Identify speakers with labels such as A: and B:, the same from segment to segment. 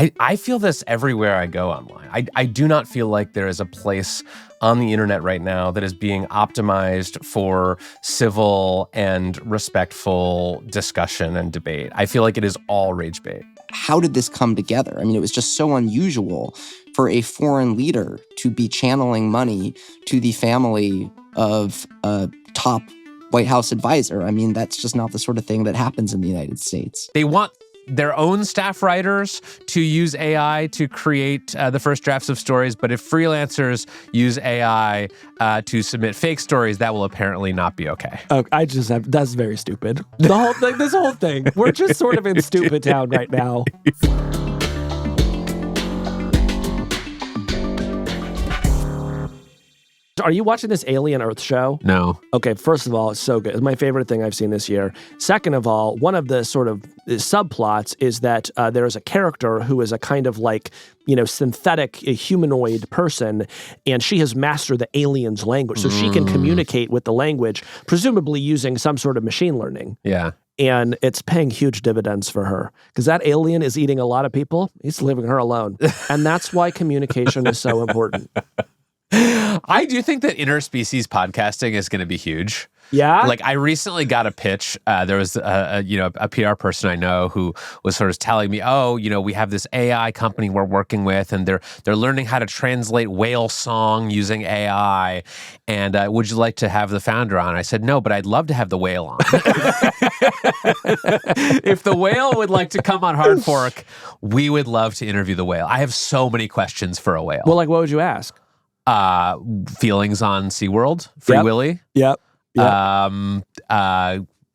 A: I feel this everywhere I go online. I do not feel like there is a place on the internet right now that is being optimized for civil and respectful discussion and debate. I feel like it is all rage bait.
B: How did this come together? I mean, it was just so unusual for a foreign leader to be channeling money to the family of a top White House advisor. I mean, that's just not the sort of thing that happens in the United States.
A: They want their own staff writers to use AI to create the first drafts of stories, but if freelancers use AI to submit fake stories, that will apparently not be okay.
C: Oh, that's very stupid. The whole thing, this whole thing, we're just sort of in stupid town right now. Are you watching this Alien Earth show?
A: No.
C: Okay, first of all, it's so good. It's my favorite thing I've seen this year. Second of all, one of the sort of subplots is that there is a character who is a kind of like, synthetic humanoid person, and she has mastered the alien's language. So she can communicate with the language, presumably using some sort of machine learning.
A: Yeah.
C: And it's paying huge dividends for her because that alien is eating a lot of people. He's leaving her alone. And that's why communication is so important.
A: I do think that interspecies podcasting is going to be huge.
C: Yeah?
A: Like, I recently got a pitch. There was a PR person I know who was sort of telling me, we have this AI company we're working with, and they're learning how to translate whale song using AI. And would you like to have the founder on? I said, no, but I'd love to have the whale on. If the whale would like to come on Hard Fork, we would love to interview the whale. I have so many questions for a whale.
C: Well, like, what would you ask?
A: Feelings on SeaWorld, Free Willy.
C: Yep.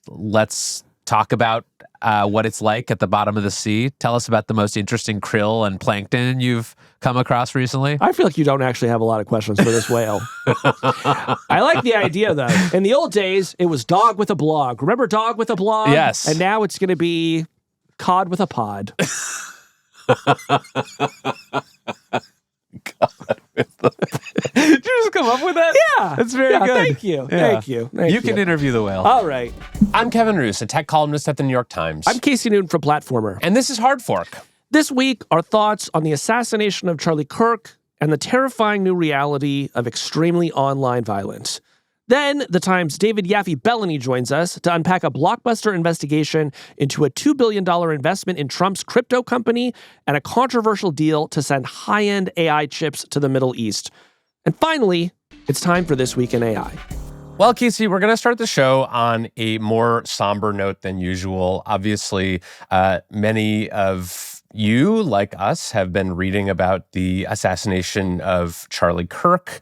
A: Let's talk about what it's like at the bottom of the sea. Tell us about the most interesting krill and plankton you've come across recently.
C: I feel like you don't actually have a lot of questions for this whale. I like the idea, though. In the old days, it was dog with a blog. Remember dog with a blog?
A: Yes.
C: And now it's going to be cod with a pod.
A: Did you just come up with that?
C: Yeah.
A: That's very good.
C: Thank you.
A: Yeah.
C: Thank you.
A: You can interview the whale.
C: All right.
A: I'm Kevin Roos, a tech columnist at the New York Times.
C: I'm Casey Newton from Platformer.
A: And this is Hard Fork.
C: This week, our thoughts on the assassination of Charlie Kirk and the terrifying new reality of extremely online violence. Then, the Times' David Yaffe-Bellany joins us to unpack a blockbuster investigation into a $2 billion investment in Trump's crypto company and a controversial deal to send high-end AI chips to the Middle East. And finally, it's time for This Week in AI.
A: Well, Casey, we're going to start the show on a more somber note than usual. Obviously, many of you, like us, have been reading about the assassination of Charlie Kirk,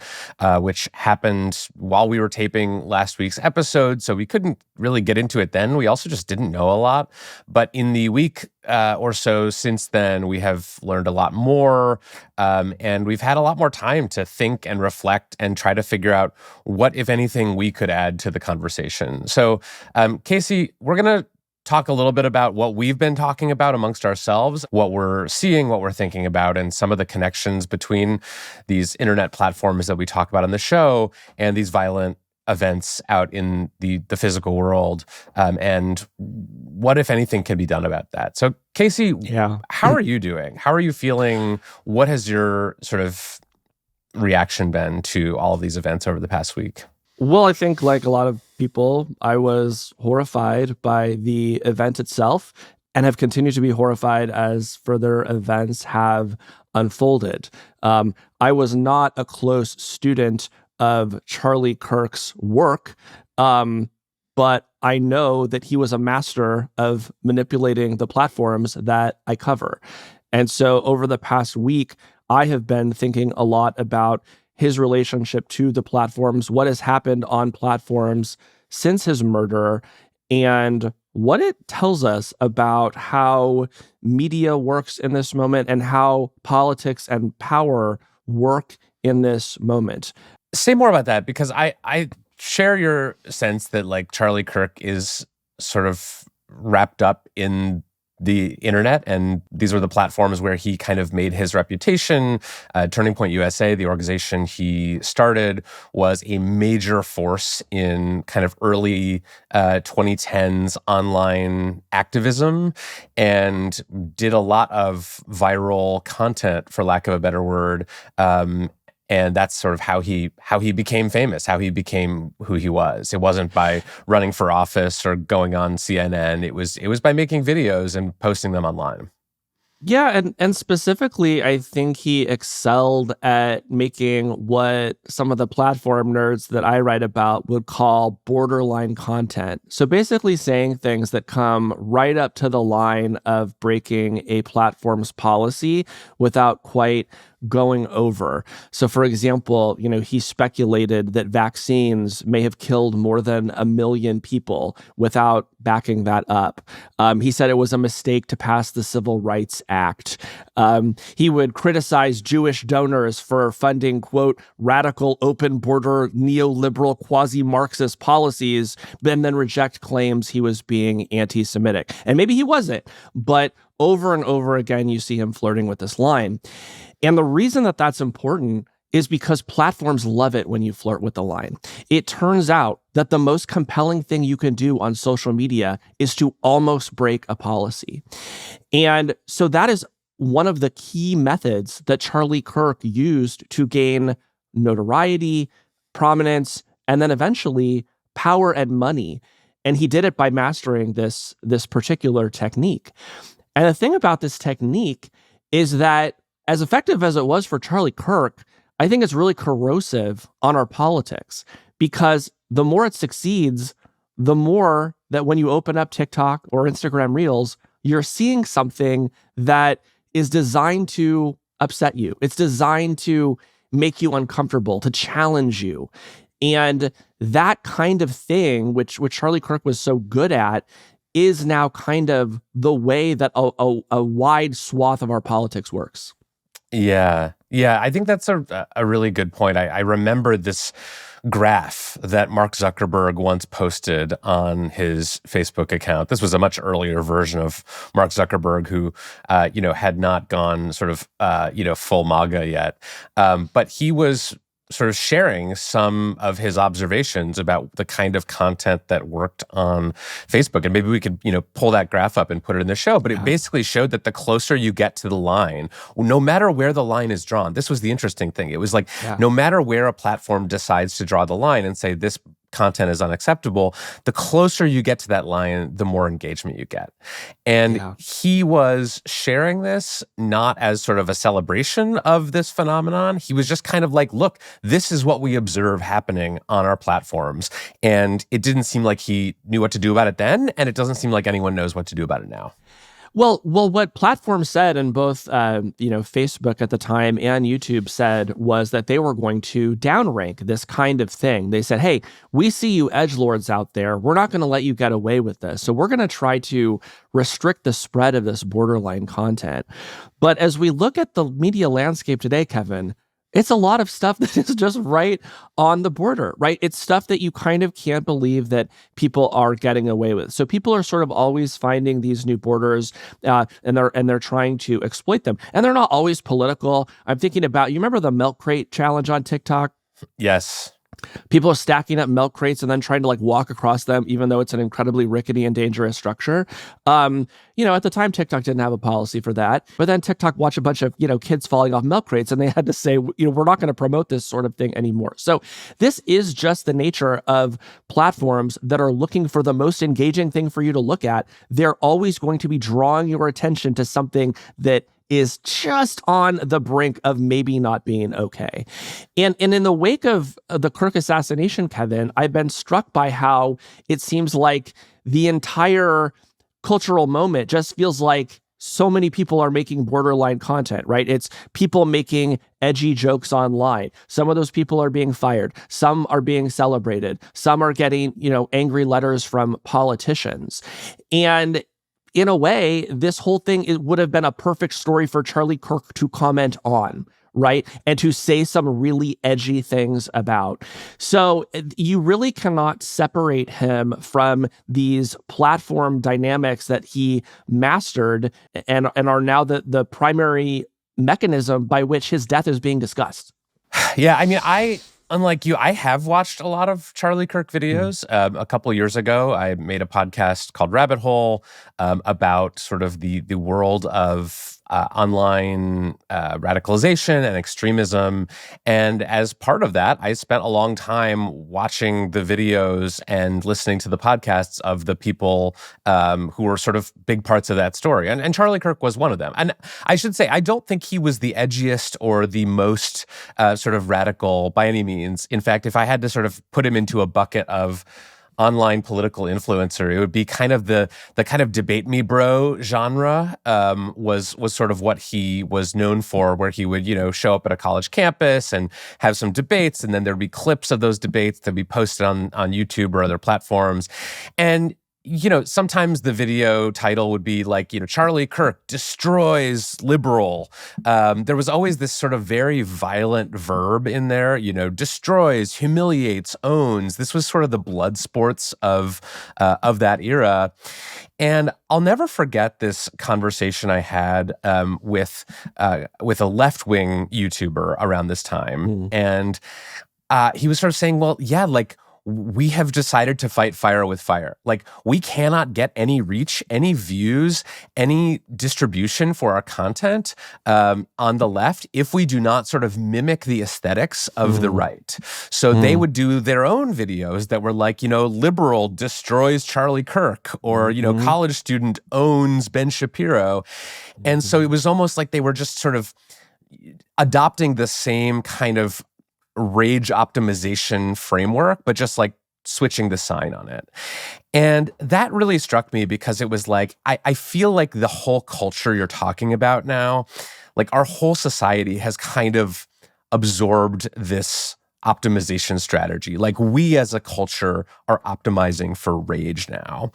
A: which happened while we were taping last week's episode, so we couldn't really get into it then. We also just didn't know a lot. But in the week or so since then, we have learned a lot more, and we've had a lot more time to think and reflect and try to figure out what, if anything, we could add to the conversation. So, Casey, we're going to talk a little bit about what we've been talking about amongst ourselves, what we're seeing, what we're thinking about, and some of the connections between these internet platforms that we talk about on the show and these violent events out in the physical world, and what, if anything, can be done about that. So, Casey, how are you doing? How are you feeling? What has your sort of reaction been to all of these events over the past week?
C: Well, I think like a lot of people, I was horrified by the event itself and have continued to be horrified as further events have unfolded. I was not a close student of Charlie Kirk's work, but I know that he was a master of manipulating the platforms that I cover. And so over the past week, I have been thinking a lot about his relationship to the platforms, what has happened on platforms since his murder, and what it tells us about how media works in this moment and how politics and power work in this moment.
A: Say more about that, because I share your sense that like Charlie Kirk is sort of wrapped up in the internet, and these were the platforms where he kind of made his reputation. Turning Point USA, the organization he started, was a major force in kind of early 2010s online activism, and did a lot of viral content, for lack of a better word. And that's sort of how he became famous, how he became who he was. It wasn't by running for office or going on CNN. It was by making videos and posting them online.
C: Yeah, and specifically, I think he excelled at making what some of the platform nerds that I write about would call borderline content. So basically saying things that come right up to the line of breaking a platform's policy without quite going over. So for example, he speculated that vaccines may have killed more than 1 million people without backing that up. He said it was a mistake to pass the Civil Rights Act. He would criticize Jewish donors for funding, quote, radical open border neoliberal quasi-Marxist policies, and then reject claims he was being anti-Semitic. And maybe he wasn't, but over and over again, you see him flirting with this line. And the reason that that's important is because platforms love it when you flirt with the line. It turns out that the most compelling thing you can do on social media is to almost break a policy. And so that is one of the key methods that Charlie Kirk used to gain notoriety, prominence, and then eventually power and money. And he did it by mastering this particular technique. And the thing about this technique is that, as effective as it was for Charlie Kirk, I think it's really corrosive on our politics, because the more it succeeds, the more that when you open up TikTok or Instagram Reels, you're seeing something that is designed to upset you. It's designed to make you uncomfortable, to challenge you. And that kind of thing, which Charlie Kirk was so good at, is now kind of the way that a wide swath of our politics works.
A: Yeah. I think that's a really good point. I remember this graph that Mark Zuckerberg once posted on his Facebook account. This was a much earlier version of Mark Zuckerberg, who, had not gone sort of, full MAGA yet. But he was sort of sharing some of his observations about the kind of content that worked on Facebook. And maybe we could, pull that graph up and put it in the show. But it basically showed that the closer you get to the line, no matter where the line is drawn, this was the interesting thing. It was like, no matter where a platform decides to draw the line and say this content is unacceptable, the closer you get to that line, the more engagement you get. And he was sharing this not as sort of a celebration of this phenomenon. He was just kind of like, look, this is what we observe happening on our platforms. And it didn't seem like he knew what to do about it then, and it doesn't seem like anyone knows what to do about it now.
C: Well, what platforms said, and both Facebook at the time and YouTube said, was that they were going to downrank this kind of thing. They said, hey, we see you edgelords out there. We're not going to let you get away with this. So we're going to try to restrict the spread of this borderline content. But as we look at the media landscape today, Kevin, it's a lot of stuff that is just right on the border, right? It's stuff that you kind of can't believe that people are getting away with. So people are sort of always finding these new borders, and they're trying to exploit them. And they're not always political. I'm thinking about, you remember the milk crate challenge on TikTok?
A: Yes.
C: People are stacking up milk crates and then trying to walk across them, even though it's an incredibly rickety and dangerous structure. At the time, TikTok didn't have a policy for that. But then TikTok watched a bunch of, kids falling off milk crates, and they had to say, we're not going to promote this sort of thing anymore. So this is just the nature of platforms that are looking for the most engaging thing for you to look at. They're always going to be drawing your attention to something that is just on the brink of maybe not being okay. And in the wake of the Kirk assassination, Kevin, I've been struck by how it seems like the entire cultural moment just feels like so many people are making borderline content, right? It's people making edgy jokes online. Some of those people are being fired. Some are being celebrated. Some are getting, angry letters from politicians. And in a way, this whole thing, it would have been a perfect story for Charlie Kirk to comment on, right? And to say some really edgy things about. So you really cannot separate him from these platform dynamics that he mastered and are now the primary mechanism by which his death is being discussed.
A: Yeah, I mean, unlike you, I have watched a lot of Charlie Kirk videos. A couple of years ago, I made a podcast called Rabbit Hole about sort of the world of online radicalization and extremism. And as part of that, I spent a long time watching the videos and listening to the podcasts of the people who were sort of big parts of that story. And Charlie Kirk was one of them. And I should say, I don't think he was the edgiest or the most sort of radical by any means. In fact, if I had to sort of put him into a bucket of online political influencer, it would be kind of the kind of debate me bro genre was sort of what he was known for, where he would, show up at a college campus and have some debates, and then there'd be clips of those debates that be posted on YouTube or other platforms. And sometimes the video title would be like, Charlie Kirk destroys liberal. There was always this sort of very violent verb in there, destroys, humiliates, owns. This was sort of the blood sports of that era. And I'll never forget this conversation I had with a left-wing YouTuber around this time. And he was sort of saying, well, yeah, like, we have decided to fight fire with fire. Like, we cannot get any reach, any views, any distribution for our content on the left if we do not sort of mimic the aesthetics of the right. So they would do their own videos that were like, liberal destroys Charlie Kirk, or, college student owns Ben Shapiro. And so it was almost like they were just sort of adopting the same kind of rage optimization framework, but just like switching the sign on it. And that really struck me because it was like, I feel like the whole culture you're talking about now, like our whole society has kind of absorbed this optimization strategy. Like, we as a culture are optimizing for rage now.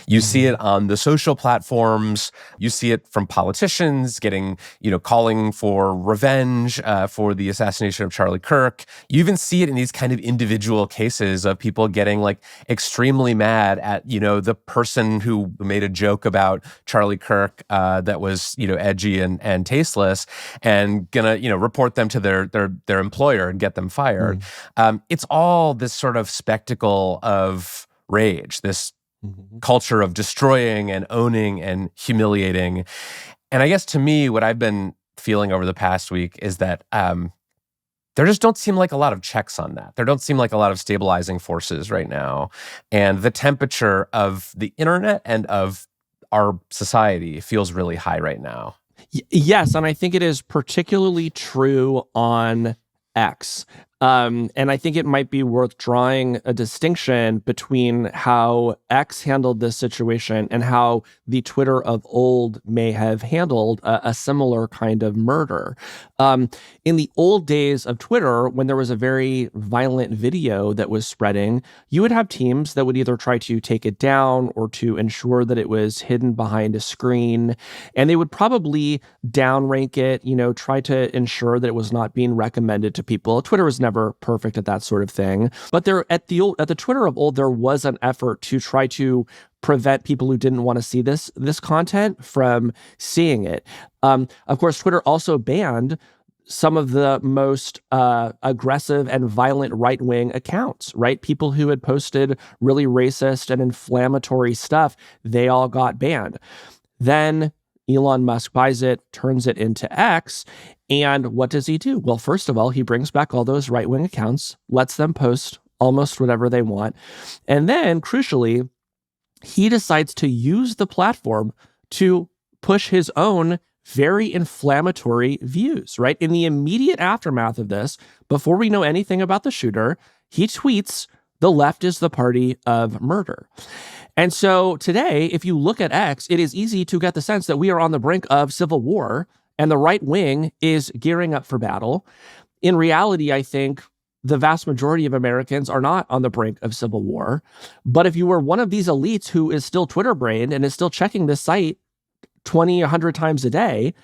A: You see it on the social platforms. You see it from politicians getting, calling for revenge for the assassination of Charlie Kirk. You even see it in these kind of individual cases of people getting like extremely mad at, the person who made a joke about Charlie Kirk that was, edgy and tasteless, and gonna, report them to their employer and get them fired. It's all this sort of spectacle of rage, this culture of destroying and owning and humiliating. And I guess to me, what I've been feeling over the past week is that there just don't seem like a lot of checks on that. There don't seem like a lot of stabilizing forces right now. And the temperature of the internet and of our society feels really high right now.
C: Yes, and I think it is particularly true on X. And I think it might be worth drawing a distinction between how X handled this situation and how the Twitter of old may have handled a similar kind of murder. In the old days of Twitter, when there was a very violent video that was spreading, you would have teams that would either try to take it down or to ensure that it was hidden behind a screen. And they would probably downrank it, try to ensure that it was not being recommended to people. Twitter was never perfect at that sort of thing. But there at the Twitter of old, there was an effort to try to prevent people who didn't want to see this content from seeing it. Of course, Twitter also banned some of the most aggressive and violent right-wing accounts, right? People who had posted really racist and inflammatory stuff, they all got banned. Then Elon Musk buys it, turns it into X, and what does he do? Well, first of all, he brings back all those right-wing accounts, lets them post almost whatever they want, and then, crucially, he decides to use the platform to push his own very inflammatory views, right? In the immediate aftermath of this, before we know anything about the shooter, he tweets, "The left is the party of murder." And so today, if you look at X, it is easy to get the sense that we are on the brink of civil war and the right wing is gearing up for battle. In reality, I think the vast majority of Americans are not on the brink of civil war. But if you were one of these elites who is still Twitter brained and is still checking this site 20, 100 times a day,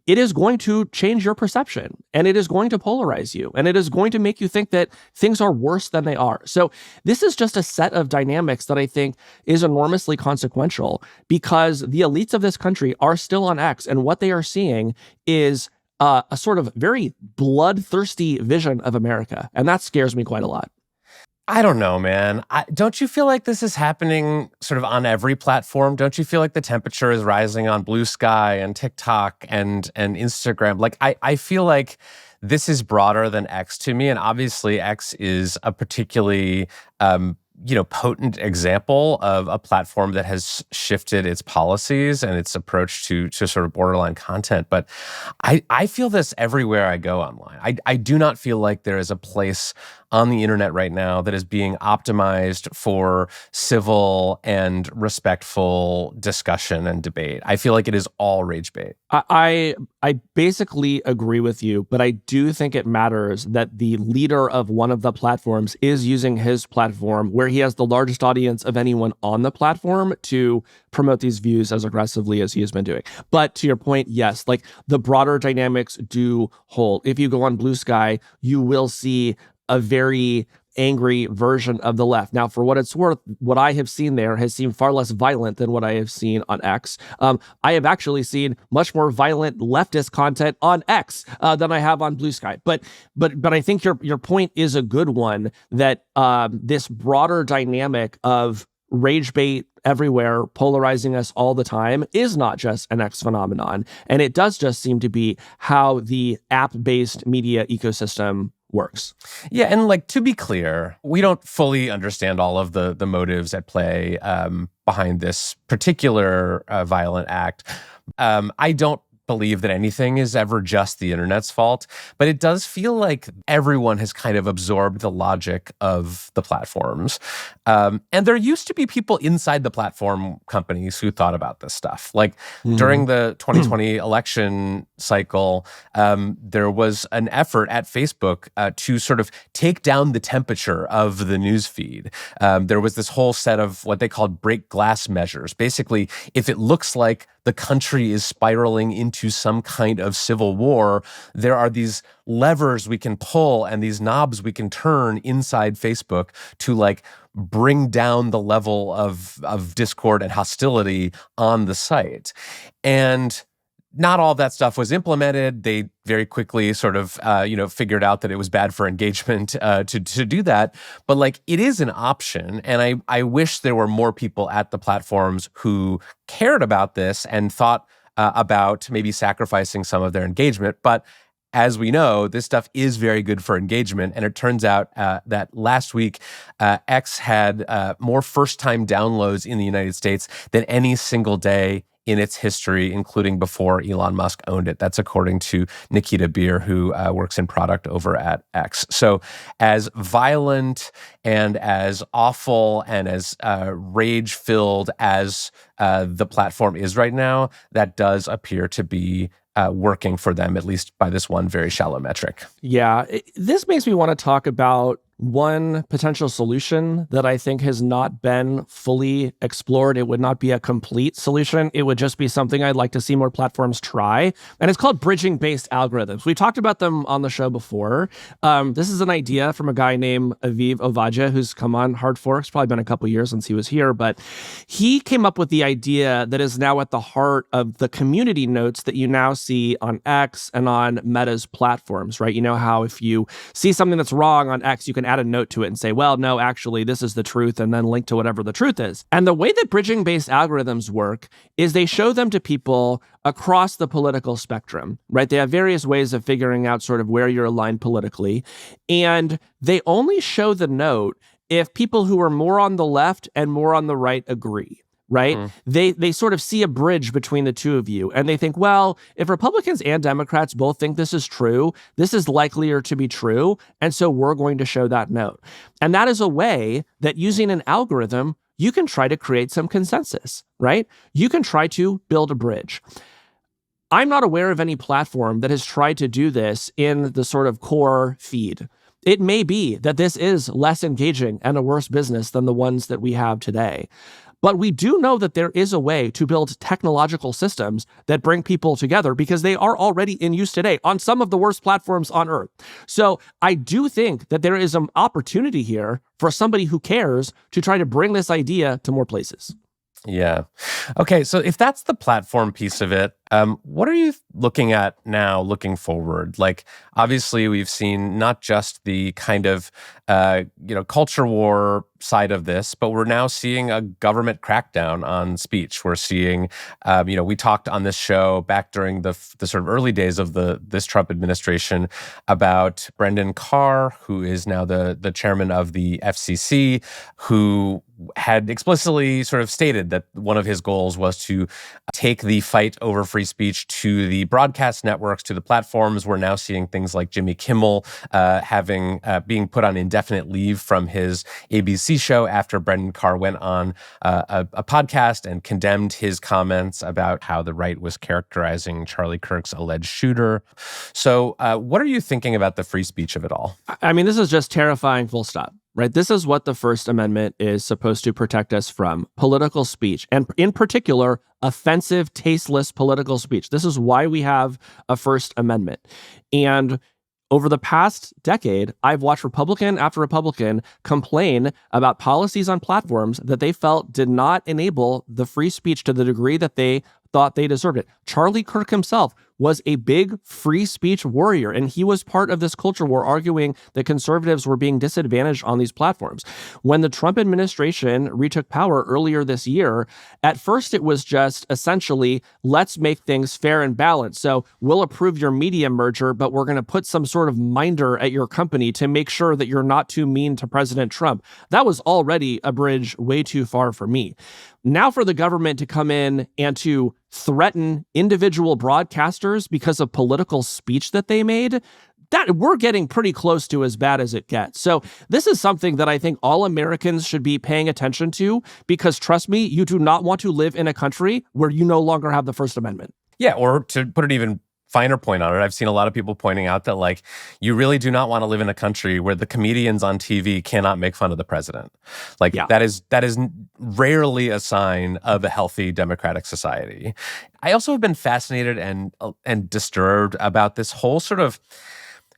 C: it is going to change your perception, and it is going to polarize you, and it is going to make you think that things are worse than they are. So this is just a set of dynamics that I think is enormously consequential, because the elites of this country are still on X, and what they are seeing is a sort of very bloodthirsty vision of America. And that scares me quite a lot.
A: I don't know, man. Don't you feel like this is happening sort of on every platform? Don't you feel like the temperature is rising on Blue Sky and TikTok and Instagram? Like, I feel like this is broader than X to me. And obviously X is a particularly potent example of a platform that has shifted its policies and its approach to sort of borderline content. But I feel this everywhere I go online. I do not feel like there is a place on the internet right now that is being optimized for civil and respectful discussion and debate. I feel like it is all rage bait.
C: I basically agree with you, but I do think it matters that the leader of one of the platforms is using his platform, where he has the largest audience of anyone on the platform, to promote these views as aggressively as he has been doing. But to your point, yes, like the broader dynamics do hold. If you go on Blue Sky, you will see a very angry version of the left. Now, for what it's worth, what I have seen there has seemed far less violent than what I have seen on X. I have actually seen much more violent leftist content on X than I have on Blue Sky. But I think your point is a good one, that this broader dynamic of rage bait everywhere, polarizing us all the time, is not just an X phenomenon. And it does just seem to be how the app-based media ecosystem works.
A: Yeah, and like, to be clear, we don't fully understand all of the motives at play behind this particular violent act. I don't believe that anything is ever just the internet's fault, but it does feel like everyone has kind of absorbed the logic of the platforms. And there used to be people inside the platform companies who thought about this stuff. Like during the 2020 election cycle, there was an effort at Facebook to sort of take down the temperature of the news feed. There was this whole set of what they called break glass measures. Basically, if it looks like the country is spiraling into some kind of civil war, there are these levers we can pull and these knobs we can turn inside Facebook to like bring down the level of discord and hostility on the site. And not all that stuff was implemented. They very quickly sort of, figured out that it was bad for engagement to do that. But like, it is an option. And I wish there were more people at the platforms who cared about this and thought about maybe sacrificing some of their engagement. But as we know, this stuff is very good for engagement. And it turns out that last week, X had more first-time downloads in the United States than any single day in its history, including before Elon Musk owned it. That's according to Nikita Beer, who works in product over at X. So as violent and as awful and as rage-filled as the platform is right now, that does appear to be working for them, at least by this one very shallow metric.
C: Yeah, this makes me want to talk about one potential solution that I think has not been fully explored. It would not be a complete solution. It would just be something I'd like to see more platforms try. And it's called bridging-based algorithms. We talked about them on the show before. This is an idea from a guy named Aviv Ovadia, who's come on Hard Forks. Probably been a couple years since he was here, but he came up with the idea that is now at the heart of the community notes that you now see on X and on Meta's platforms, right? You know how if you see something that's wrong on X, you can add a note to it and say, well, no, actually, this is the truth, and then link to whatever the truth is. And the way that bridging-based algorithms work is they show them to people across the political spectrum, right? They have various ways of figuring out sort of where you're aligned politically, and they only show the note if people who are more on the left and more on the right agree. Right? They sort of see a bridge between the two of you, and they think, well, if Republicans and Democrats both think this is true, this is likelier to be true, and so we're going to show that note. And that is a way that using an algorithm, you can try to create some consensus, right? You can try to build a bridge. I'm not aware of any platform that has tried to do this in the sort of core feed. It may be that this is less engaging and a worse business than the ones that we have today. But we do know that there is a way to build technological systems that bring people together because they are already in use today on some of the worst platforms on earth. So I do think that there is an opportunity here for somebody who cares to try to bring this idea to more places.
A: Yeah. Okay, so if that's the platform piece of it, what are you looking at now, looking forward? Like, obviously, we've seen not just the kind of, culture war side of this, but we're now seeing a government crackdown on speech. We're seeing, we talked on this show back during the sort of early days of this Trump administration about Brendan Carr, who is now the chairman of the FCC, who had explicitly sort of stated that one of his goals was to take the fight over free speech to the broadcast networks, to the platforms. We're now seeing things like Jimmy Kimmel being put on indefinite leave from his ABC show after Brendan Carr went on a podcast and condemned his comments about how the right was characterizing Charlie Kirk's alleged shooter. So what are you thinking about the free speech of it all?
C: I mean, this is just terrifying, full stop. Right? This is what the First Amendment is supposed to protect us from: political speech, and in particular, offensive, tasteless political speech. This is why we have a First Amendment. And over the past decade, I've watched Republican after Republican complain about policies on platforms that they felt did not enable the free speech to the degree that they thought they deserved it. Charlie Kirk himself was a big free speech warrior, and he was part of this culture war arguing that conservatives were being disadvantaged on these platforms. When the Trump administration retook power earlier this year, at first it was just essentially, let's make things fair and balanced. So we'll approve your media merger, but we're going to put some sort of minder at your company to make sure that you're not too mean to President Trump. That was already a bridge way too far for me. Now for the government to come in and to threaten individual broadcasters because of political speech that they made, that we're getting pretty close to as bad as it gets. So this is something that I think all Americans should be paying attention to, because trust me, you do not want to live in a country where you no longer have the First Amendment.
A: Yeah, or to put it even finer point on it, I've seen a lot of people pointing out that, like, you really do not want to live in a country where the comedians on TV cannot make fun of the president. Like,
C: Yeah.
A: that is rarely a sign of a healthy democratic society. I also have been fascinated and disturbed about this whole sort of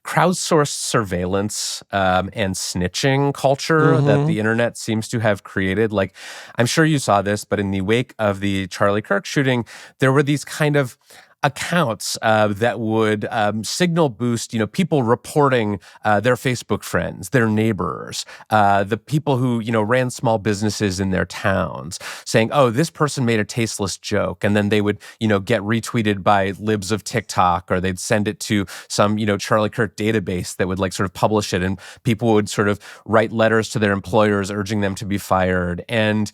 A: crowdsourced surveillance and snitching culture that the internet seems to have created. Like, I'm sure you saw this, but in the wake of the Charlie Kirk shooting, there were these kind of accounts that would signal boost, people reporting their Facebook friends, their neighbors, the people who, ran small businesses in their towns, saying, oh, this person made a tasteless joke. And then they would, get retweeted by libs of TikTok, or they'd send it to some, Charlie Kirk database that would sort of publish it. And people would sort of write letters to their employers urging them to be fired. And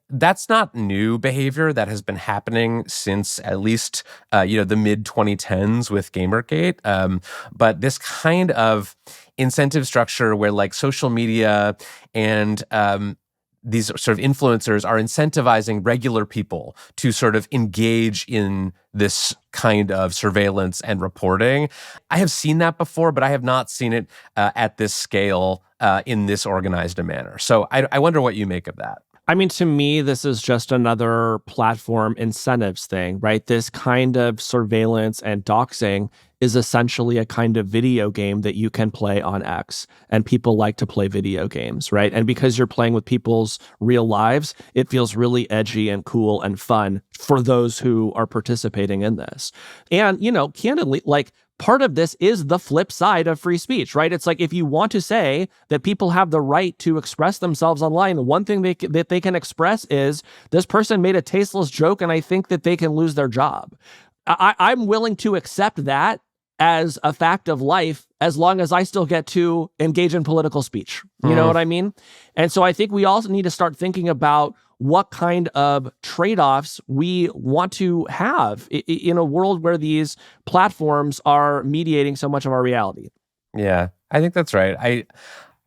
A: that's not new behavior. That has been happening since at least the mid 2010s with Gamergate. But this kind of incentive structure where social media and these sort of influencers are incentivizing regular people to sort of engage in this kind of surveillance and reporting. I have seen that before, but I have not seen it at this scale in this organized a manner. So I wonder what you make of that.
C: I mean, to me, this is just another platform incentives thing, right? This kind of surveillance and doxing is essentially a kind of video game that you can play on X. And people like to play video games, right? And because you're playing with people's real lives, it feels really edgy and cool and fun for those who are participating in this. And, candidly, part of this is the flip side of free speech, right? It's like, if you want to say that people have the right to express themselves online, one thing that they can express is, this person made a tasteless joke and I think that they can lose their job. I'm willing to accept that as a fact of life, as long as I still get to engage in political speech. You know what I mean? And so I think we also need to start thinking about what kind of trade-offs we want to have in a world where these platforms are mediating so much of our reality.
A: Yeah, I think that's right.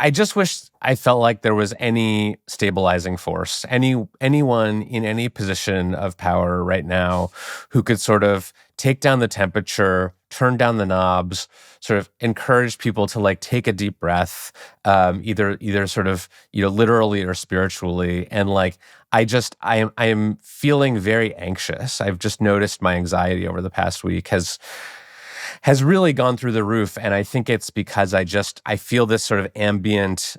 A: I just wish I felt like there was any stabilizing force, anyone in any position of power right now who could sort of take down the temperature, turn down the knobs, sort of encourage people to like take a deep breath, either sort of, literally or spiritually. And like, I am feeling very anxious. I've just noticed my anxiety over the past week has really gone through the roof. And I think it's because I feel this sort of ambient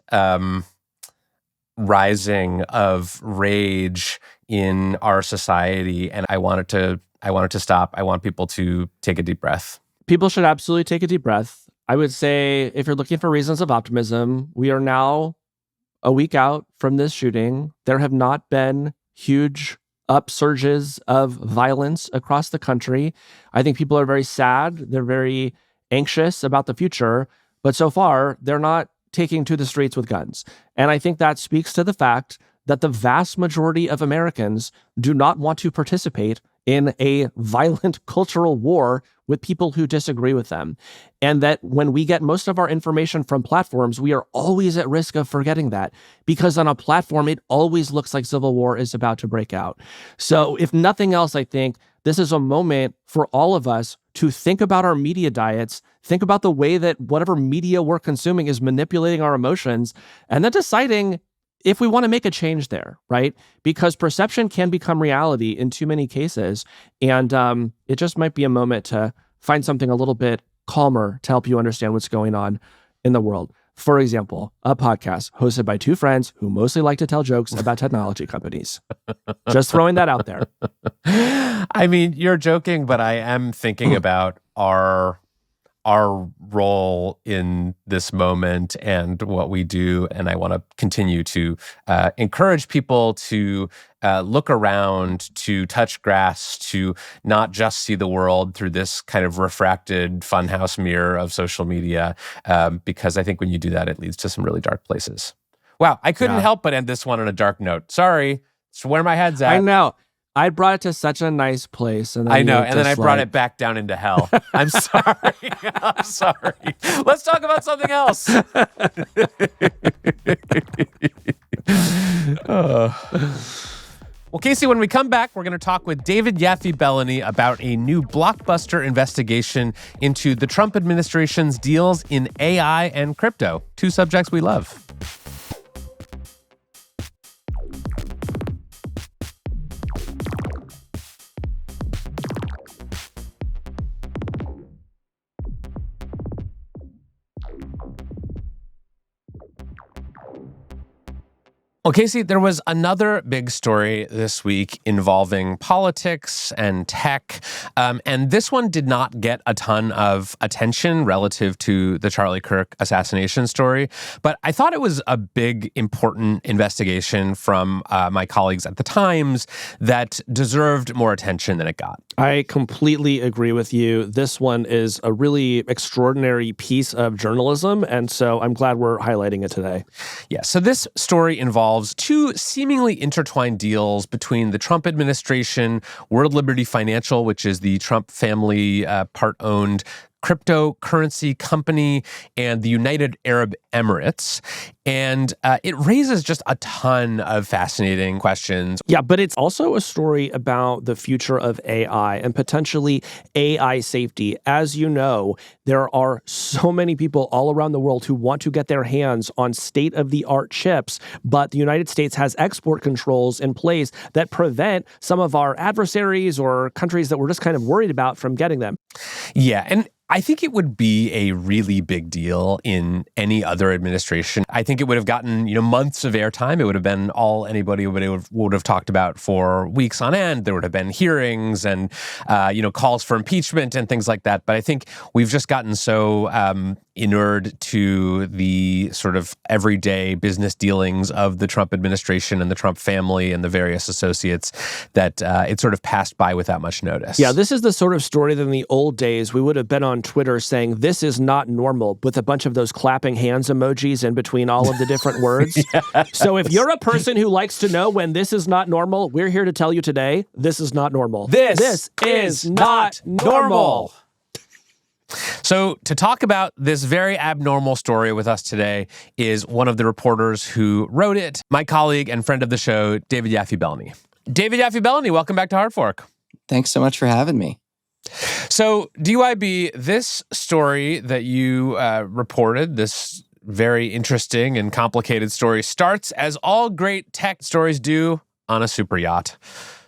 A: rising of rage in our society. And I want it to stop. I want people to take a deep breath.
C: People should absolutely take a deep breath. I would say if you're looking for reasons of optimism, we are now a week out from this shooting. There have not been huge upsurges of violence across the country. I think people are very sad. They're very anxious about the future. But so far, they're not taking to the streets with guns. And I think that speaks to the fact that the vast majority of Americans do not want to participate in a violent cultural war with people who disagree with them. And that when we get most of our information from platforms, we are always at risk of forgetting that, because on a platform, it always looks like civil war is about to break out. So if nothing else, I think this is a moment for all of us to think about our media diets, think about the way that whatever media we're consuming is manipulating our emotions, and then deciding if we want to make a change there, right? Because perception can become reality in too many cases. And it just might be a moment to find something a little bit calmer to help you understand what's going on in the world. For example, a podcast hosted by two friends who mostly like to tell jokes about technology companies. Just throwing that out there.
A: I mean, you're joking, but I am thinking about our role in this moment and what we do. And I want to continue to encourage people to look around, to touch grass, to not just see the world through this kind of refracted funhouse mirror of social media, because I think when you do that, it leads to some really dark places. Wow, I couldn't help but end this one on a dark note. Sorry, it's where my head's at.
C: I know. I brought it to such a nice place. And then
A: I know, and then I brought it back down into hell. I'm sorry. I'm sorry. Let's talk about something else. Well, Casey, when we come back, we're going to talk with David Yaffe-Bellany about a new blockbuster investigation into the Trump administration's deals in AI and crypto, two subjects we love. Well, Casey, there was another big story this week involving politics and tech, and this one did not get a ton of attention relative to the Charlie Kirk assassination story, but I thought it was a big, important investigation from my colleagues at the Times that deserved more attention than it got.
C: I completely agree with you. This one is a really extraordinary piece of journalism, and so I'm glad we're highlighting it today.
A: Yeah, so this story involves two seemingly intertwined deals between the Trump administration, World Liberty Financial, which is the Trump family part-owned cryptocurrency company, and the United Arab Emirates. And it raises just a ton of fascinating questions.
C: Yeah, but it's also a story about the future of AI and potentially AI safety. As you know, there are so many people all around the world who want to get their hands on state-of-the-art chips, but the United States has export controls in place that prevent some of our adversaries or countries that we're just kind of worried about from getting them.
A: Yeah, and I think it would be a really big deal in any other administration. I think it would have gotten, months of airtime. It would have been all anybody would have talked about for weeks on end. There would have been hearings and, calls for impeachment and things like that. But I think we've just gotten so inured to the sort of everyday business dealings of the Trump administration and the Trump family and the various associates that it sort of passed by without much notice.
C: Yeah, this is the sort of story that in the old days we would have been on Twitter saying this is not normal with a bunch of those clapping hands emojis in between all of the different words. Yes. So if you're a person who likes to know when this is not normal, we're here to tell you today, this is not normal.
A: This is not normal. So to talk about this very abnormal story with us today is one of the reporters who wrote it, my colleague and friend of the show, David Yaffe-Bellany. David Yaffe-Bellany, welcome back to Hard Fork.
B: Thanks so much for having me.
A: So DYB, this story that you reported, this very interesting and complicated story, starts as all great tech stories do on a super yacht.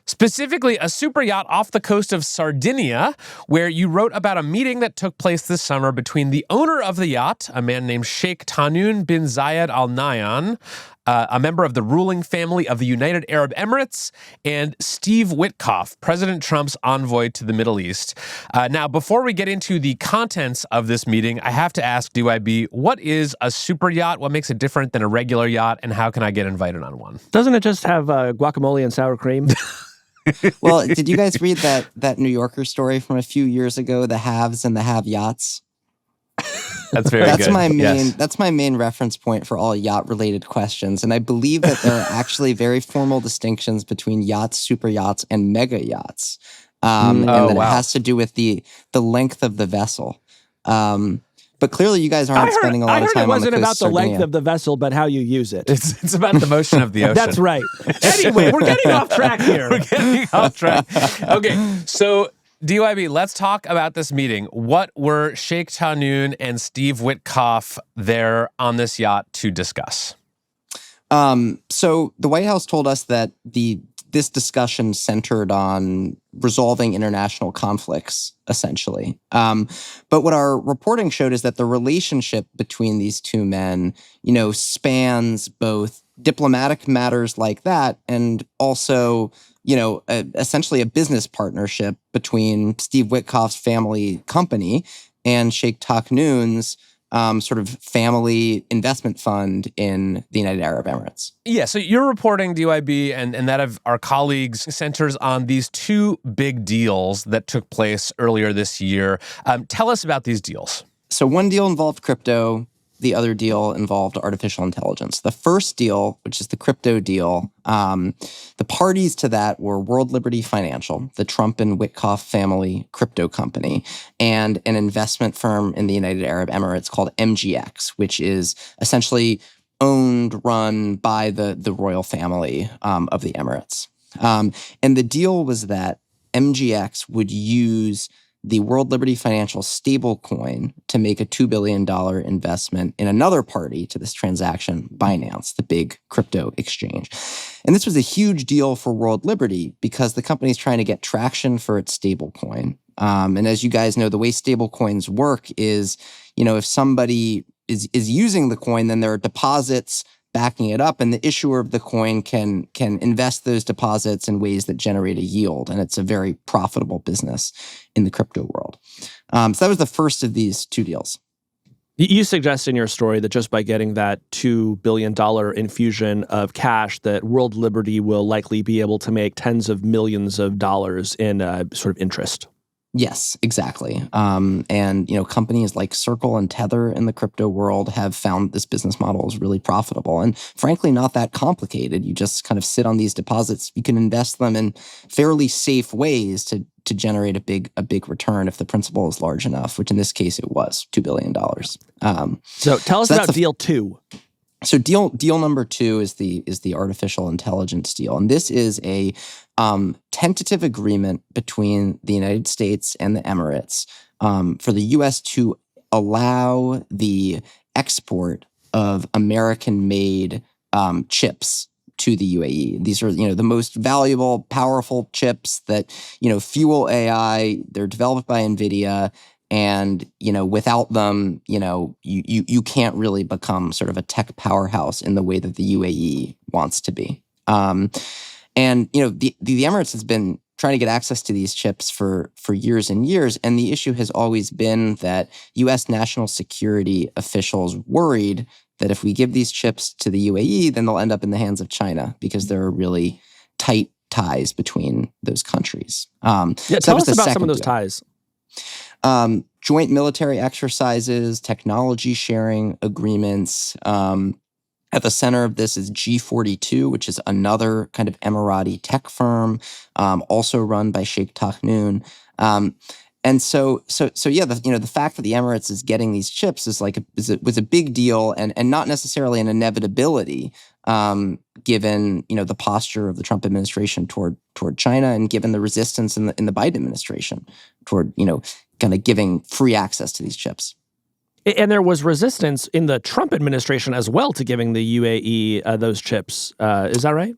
A: Specifically, a super yacht off the coast of Sardinia, where you wrote about a meeting that took place this summer between the owner of the yacht, a man named Sheikh Tahnoon bin Zayed Al Nahyan, a member of the ruling family of the United Arab Emirates, and Steve Witkoff, President Trump's envoy to the Middle East. Now, before we get into the contents of this meeting, I have to ask DYB, what is a super yacht? What makes it different than a regular yacht? And how can I get invited on one?
C: Doesn't it just have guacamole and sour cream?
B: Well, did you guys read that New Yorker story from a few years ago, the haves and the have-yachts?
A: That's very good.
B: That's my main reference point for all yacht-related questions. And I believe that there are actually very formal distinctions between yachts, super yachts, and mega yachts. And that it has to do with the length of the vessel. But clearly you guys aren't spending a lot of time on the coast.
C: It wasn't about the length of the vessel, but how you use it.
A: It's about the motion of the ocean.
C: That's right. Anyway, we're getting off track here.
A: Okay, so DYB, let's talk about this meeting. What were Sheikh Tahnoon and Steve Witkoff there on this yacht to discuss?
B: So the White House told us that this discussion centered on resolving international conflicts, essentially. But what our reporting showed is that the relationship between these two men, spans both diplomatic matters like that and also, essentially a business partnership between Steve Witkoff's family company and Sheikh Tahnoon's sort of family investment fund in the United Arab Emirates.
A: Yeah, so your reporting, DYB, and that of our colleagues centers on these two big deals that took place earlier this year. Tell us about these deals.
B: So one deal involved crypto. The other deal involved artificial intelligence. The first deal, which is the crypto deal, the parties to that were World Liberty Financial, the Trump and Witkoff family crypto company, and an investment firm in the United Arab Emirates called MGX, which is essentially owned, run by the royal family of the Emirates. And the deal was that MGX would use the World Liberty Financial stablecoin to make a $2 billion investment in another party to this transaction, Binance, the big crypto exchange. And this was a huge deal for World Liberty because the company is trying to get traction for its stablecoin. And as you guys know, the way stablecoins work is, if somebody is using the coin, then there are deposits backing it up, and the issuer of the coin can invest those deposits in ways that generate a yield, and it's a very profitable business in the crypto world. So that was the first of these two deals.
C: You suggest in your story that just by getting that $2 billion infusion of cash, that World Liberty will likely be able to make tens of millions of dollars in sort of interest.
B: Yes, exactly. And companies like Circle and Tether in the crypto world have found this business model is really profitable and frankly not that complicated. You just kind of sit on these deposits. You can invest them in fairly safe ways to generate a big return if the principal is large enough, which in this case it was $2 billion.
C: So tell us about deal two.
B: So deal number two is the artificial intelligence deal, and this is a tentative agreement between the United States and the Emirates for the U.S. to allow the export of American-made chips to the U.A.E. These are, the most valuable, powerful chips that, fuel AI. They're developed by NVIDIA. And, without them, you can't really become sort of a tech powerhouse in the way that the U.A.E. wants to be. And, the Emirates has been trying to get access to these chips for years and years. And the issue has always been that U.S. national security officials worried that if we give these chips to the U.A.E., then they'll end up in the hands of China because there are really tight ties between those countries.
C: Tell us about some of those ties.
B: Joint military exercises, technology sharing agreements. At the center of this is G42, which is another kind of Emirati tech firm, also run by Sheikh Tahnoon. And so yeah, the fact that the Emirates is getting these chips was a big deal, and not necessarily an inevitability, given the posture of the Trump administration toward China, and given the resistance in the Biden administration toward kind of giving free access to these chips.
C: And there was resistance in the Trump administration as well to giving the UAE those chips. Is that right?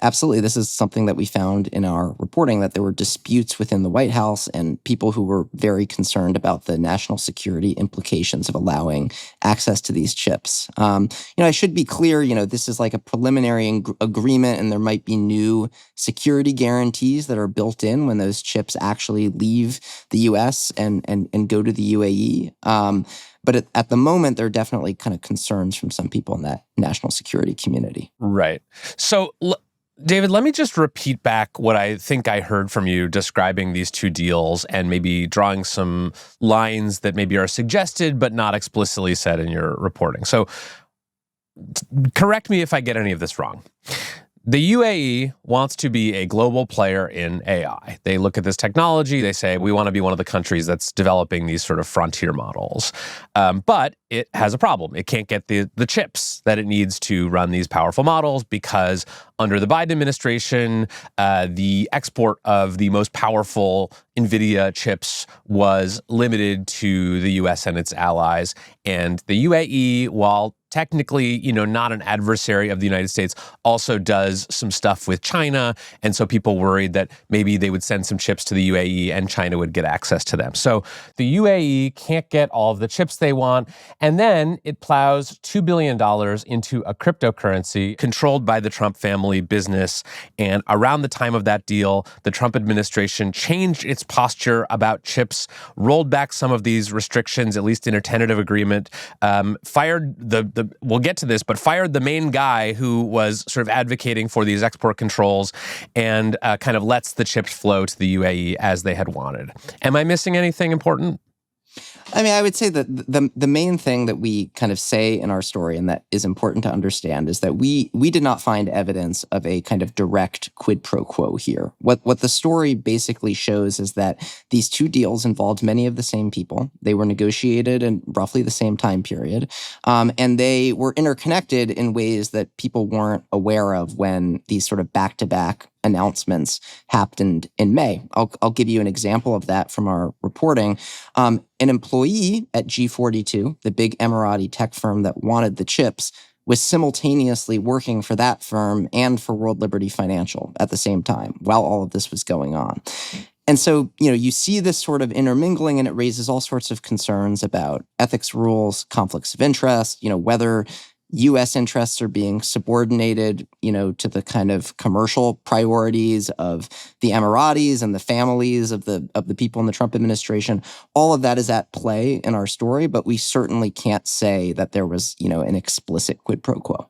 B: Absolutely. This is something that we found in our reporting, that there were disputes within the White House and people who were very concerned about the national security implications of allowing access to these chips. I should be clear, this is like a preliminary agreement, and there might be new security guarantees that are built in when those chips actually leave the U.S. and go to the UAE. But at the moment, there are definitely kind of concerns from some people in that national security community.
A: Right. So, David, let me just repeat back what I think I heard from you describing these two deals, and maybe drawing some lines that maybe are suggested but not explicitly said in your reporting. So correct me if I get any of this wrong. The UAE wants to be a global player in AI. They look at this technology, they say, we want to be one of the countries that's developing these sort of frontier models. But it has a problem. It can't get the chips that it needs to run these powerful models, because under the Biden administration, the export of the most powerful NVIDIA chips was limited to the US and its allies. And the UAE, while technically, not an adversary of the United States, also does some stuff with China. And so people worried that maybe they would send some chips to the UAE and China would get access to them. So the UAE can't get all of the chips they want. And then it plows $2 billion into a cryptocurrency controlled by the Trump family business. And around the time of that deal, the Trump administration changed its posture about chips, rolled back some of these restrictions, at least in a tentative agreement, fired we'll get to this, but fired the main guy who was sort of advocating for these export controls, and kind of lets the chips flow to the UAE as they had wanted. Am I missing anything important?
B: I mean, I would say that the main thing that we kind of say in our story, and that is important to understand, is that we did not find evidence of a kind of direct quid pro quo here. What the story basically shows is that these two deals involved many of the same people. They were negotiated in roughly the same time period, and they were interconnected in ways that people weren't aware of when these sort of back-to-back announcements happened in May. I'll give you an example of that from our reporting. An employee at G42, the big Emirati tech firm that wanted the chips, was simultaneously working for that firm and for World Liberty Financial at the same time while all of this was going on. And so, you see this sort of intermingling, and it raises all sorts of concerns about ethics rules, conflicts of interest, whether U.S. interests are being subordinated, to the kind of commercial priorities of the Emiratis and the families of the people in the Trump administration. All of that is at play in our story, but we certainly can't say that there was, an explicit quid pro quo.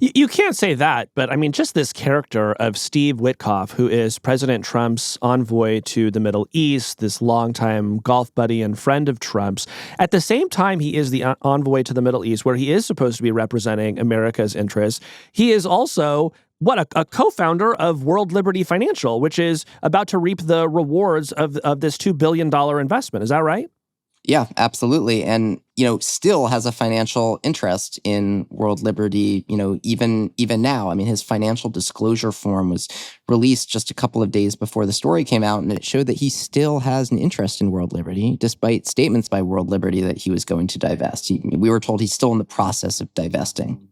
C: You can't say that, but I mean, just this character of Steve Witkoff, who is President Trump's envoy to the Middle East, this longtime golf buddy and friend of Trump's. At the same time, he is the envoy to the Middle East, where he is supposed to be representing America's interests. He is also a co-founder of World Liberty Financial, which is about to reap the rewards of this $2 billion investment. Is that right?
B: Yeah, absolutely. And, still has a financial interest in World Liberty, even now. I mean, his financial disclosure form was released just a couple of days before the story came out, and it showed that he still has an interest in World Liberty, despite statements by World Liberty that he was going to divest. We were told he's still in the process of divesting.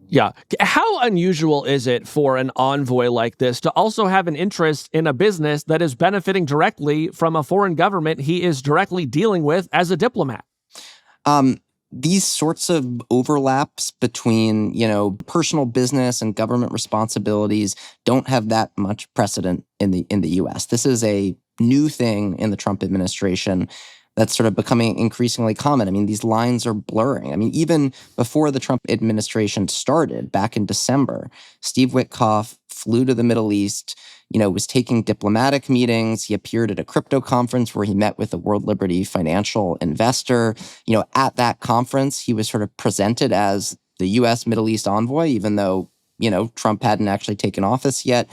C: Yeah. How unusual is it for an envoy like this to also have an interest in a business that is benefiting directly from a foreign government he is directly dealing with as a diplomat?
B: These sorts of overlaps between, personal business and government responsibilities don't have that much precedent in the U.S. This is a new thing in the Trump administration that's sort of becoming increasingly common. I mean, these lines are blurring. I mean, even before the Trump administration started back in December, Steve Witkoff flew to the Middle East, was taking diplomatic meetings. He appeared at a crypto conference where he met with a World Liberty Financial investor. At that conference, he was sort of presented as the U.S. Middle East envoy, even though, Trump hadn't actually taken office yet.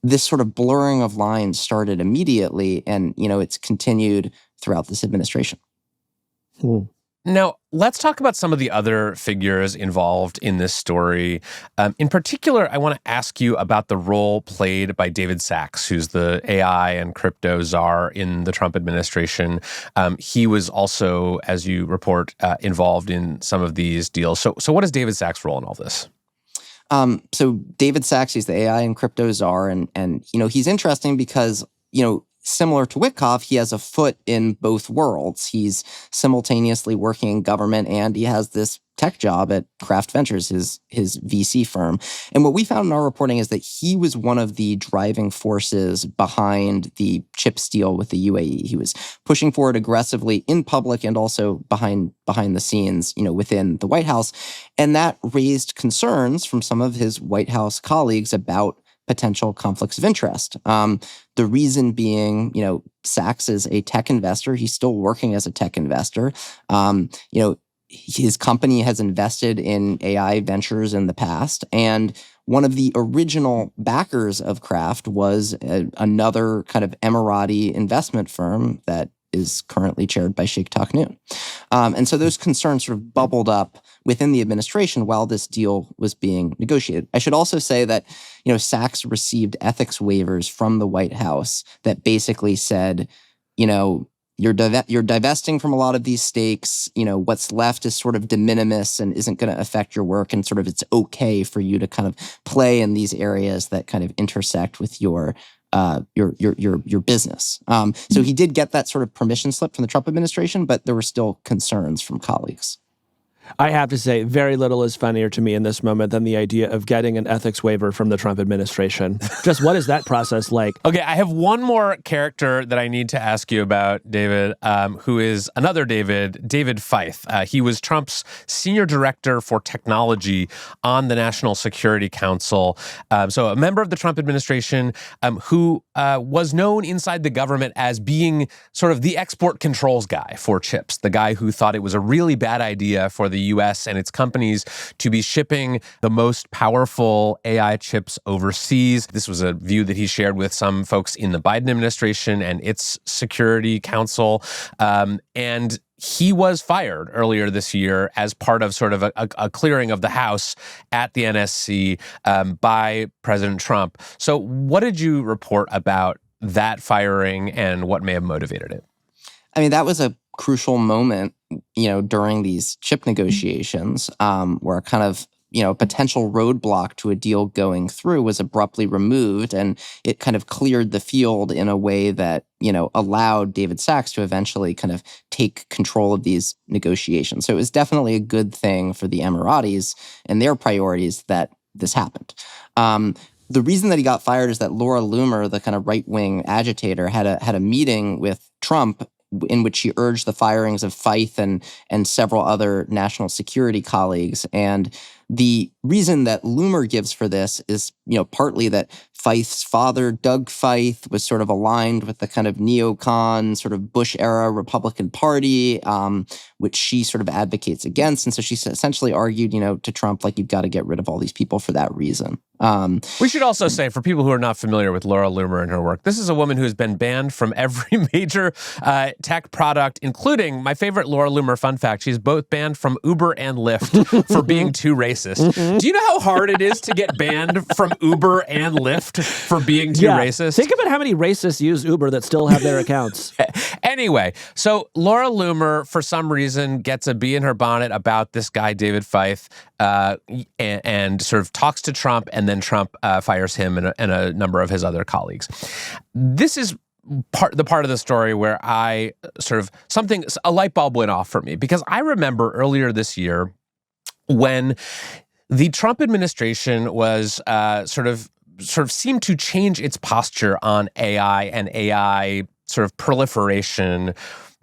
B: this sort of blurring of lines started immediately, and it's continued throughout this administration.
A: Now, let's talk about some of the other figures involved in this story. In particular, I want to ask you about the role played by David Sachs, who's the AI and crypto czar in the Trump administration. He was also, as you report, involved in some of these deals. So what is David Sachs' role in all this?
B: So David Sachs, he's the AI and crypto czar, and he's interesting because similar to Witkoff, he has a foot in both worlds. He's simultaneously working in government, and he has this tech job at Craft Ventures, his VC firm. And what we found in our reporting is that he was one of the driving forces behind the chips deal with the U.A.E. He was pushing for it aggressively in public and also behind the scenes, within the White House. And that raised concerns from some of his White House colleagues about potential conflicts of interest. The reason being, Sachs is a tech investor. He's still working as a tech investor. His company has invested in AI ventures in the past. And one of the original backers of Craft was another kind of Emirati investment firm that is currently chaired by Sheikh Taknoon. And so those concerns sort of bubbled up within the administration while this deal was being negotiated. I should also say that, Sachs received ethics waivers from the White House that basically said, you're divesting from a lot of these stakes. What's left is sort of de minimis and isn't going to affect your work, and sort of it's okay for you to kind of play in these areas that kind of intersect with your business. So he did get that sort of permission slip from the Trump administration, but there were still concerns from colleagues.
C: I have to say, very little is funnier to me in this moment than the idea of getting an ethics waiver from the Trump administration. Just what is that process like?
A: Okay, I have one more character that I need to ask you about, David, who is another David Feith. He was Trump's senior director for technology on the National Security Council. So a member of the Trump administration who was known inside the government as being sort of the export controls guy for chips, the guy who thought it was a really bad idea for the U.S. and its companies to be shipping the most powerful AI chips overseas. This was a view that he shared with some folks in the Biden administration and its Security Council. And he was fired earlier this year as part of sort of a clearing of the House at the NSC by President Trump. So what did you report about that firing and what may have motivated it?
B: I mean, that was a crucial moment, during these chip negotiations, where kind of, a potential roadblock to a deal going through was abruptly removed, and it kind of cleared the field in a way that, allowed David Sachs to eventually kind of take control of these negotiations. So it was definitely a good thing for the Emiratis and their priorities that this happened. The reason that he got fired is that Laura Loomer, the kind of right-wing agitator, had a meeting with Trump in which she urged the firings of Feith and several other national security colleagues. And the reason that Loomer gives for this is, partly that Feith's father, Doug Feith, was sort of aligned with the kind of neocon, sort of Bush-era Republican Party, which she sort of advocates against. And so she essentially argued, to Trump, like, you've got to get rid of all these people for that reason.
A: We should also say, for people who are not familiar with Laura Loomer and her work, this is a woman who has been banned from every major tech product, including my favorite Laura Loomer fun fact. She's both banned from Uber and Lyft for being too racist. Do you know how hard it is to get banned from Uber and Lyft for being too racist?
C: Think about how many racists use Uber that still have their accounts.
A: Anyway, so Laura Loomer, for some reason, gets a bee in her bonnet about this guy, David Feith, and sort of talks to Trump, and then Trump fires him and a number of his other colleagues. This is the part of the story where I a light bulb went off for me, because I remember earlier this year when the Trump administration was sort of seemed to change its posture on AI and AI sort of proliferation.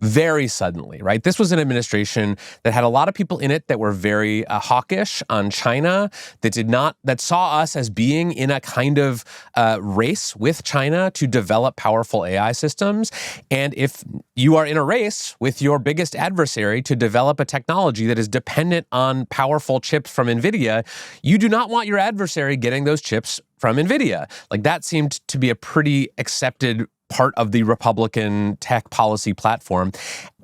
A: very suddenly, right? This was an administration that had a lot of people in it that were very hawkish on China, that saw us as being in a kind of race with China to develop powerful AI systems. And if you are in a race with your biggest adversary to develop a technology that is dependent on powerful chips from NVIDIA, you do not want your adversary getting those chips from NVIDIA. Like, that seemed to be a pretty accepted part of the Republican tech policy platform.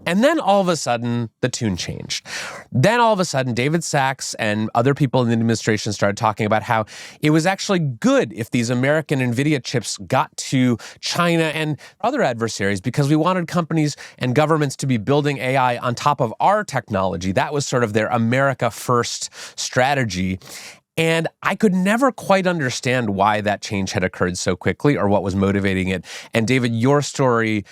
A: And then all of a sudden, the tune changed. Then all of a sudden, David Sachs and other people in the administration started talking about how it was actually good if these American NVIDIA chips got to China and other adversaries, because we wanted companies and governments to be building AI on top of our technology. That was sort of their America First strategy. And I could never quite understand why that change had occurred so quickly or what was motivating it. And David, your story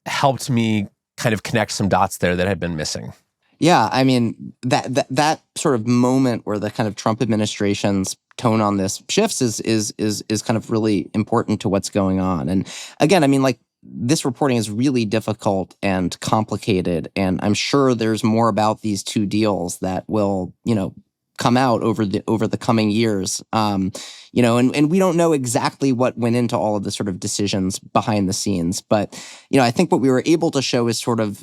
A: helped me kind of connect some dots there that had been missing.
B: Yeah, I mean, that sort of moment where the kind of Trump administration's tone on this shifts is kind of really important to what's going on. And again, I mean, like, this reporting is really difficult and complicated, and I'm sure there's more about these two deals that will, come out over the coming years, and we don't know exactly what went into all of the sort of decisions behind the scenes. But, I think what we were able to show is sort of,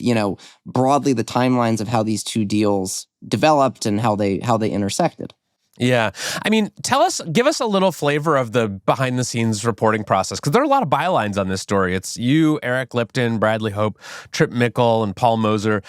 B: broadly the timelines of how these two deals developed and how they intersected.
A: Yeah. I mean, give us a little flavor of the behind the scenes reporting process, because there are a lot of bylines on this story. It's you, Eric Lipton, Bradley Hope, Trip Mickle, and Paul Moser.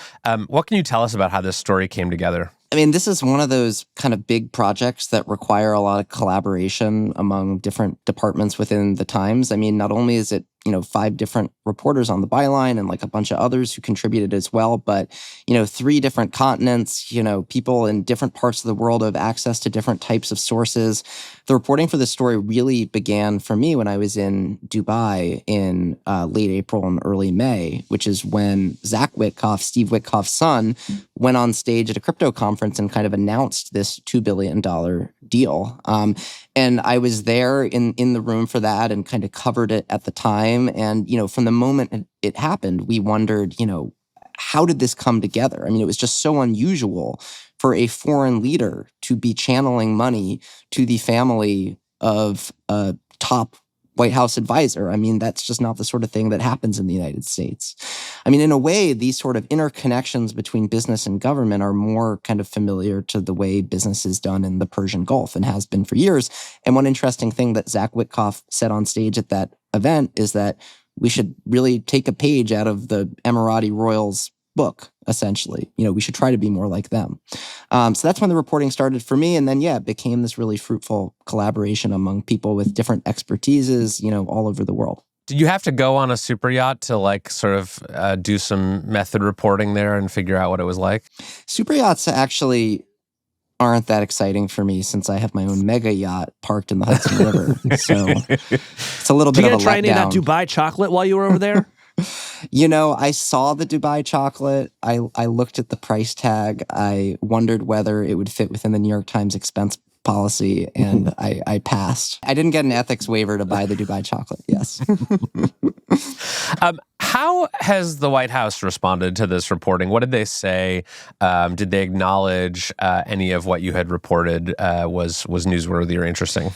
A: What can you tell us about how this story came together?
B: I mean, this is one of those kind of big projects that require a lot of collaboration among different departments within the Times. I mean, not only is it, 5 different reporters on the byline and like a bunch of others who contributed as well, but, 3 different continents, people in different parts of the world have access to different types of sources. The reporting for this story really began for me when I was in Dubai in late April and early May, which is when Zach Witkoff, Steve Witkoff's son, went on stage at a crypto conference and kind of announced this $2 billion deal. And I was there in the room for that and kind of covered it at the time. And, from the moment it happened, we wondered, how did this come together? I mean, it was just so unusual for a foreign leader to be channeling money to the family of a top White House advisor. I mean, that's just not the sort of thing that happens in the United States. I mean, in a way, these sort of interconnections between business and government are more kind of familiar to the way business is done in the Persian Gulf and has been for years. And one interesting thing that Zach Witkoff said on stage at that event is that we should really take a page out of the Emirati royals' book, essentially. We should try to be more like them. So that's when the reporting started for me. And then, it became this really fruitful collaboration among people with different expertises, all over the world.
A: Did you have to go on a super yacht to sort of do some method reporting there and figure out what it was like?
B: Super yachts actually aren't that exciting for me since I have my own mega yacht parked in the Hudson River. So it's a little bit of a letdown. Did you try any of
C: that Dubai chocolate while you were over there?
B: I saw the Dubai chocolate. I looked at the price tag. I wondered whether it would fit within the New York Times expense policy, and I passed. I didn't get an ethics waiver to buy the Dubai chocolate, yes.
A: How has the White House responded to this reporting? What did they say? Did they acknowledge any of what you had reported was newsworthy or interesting?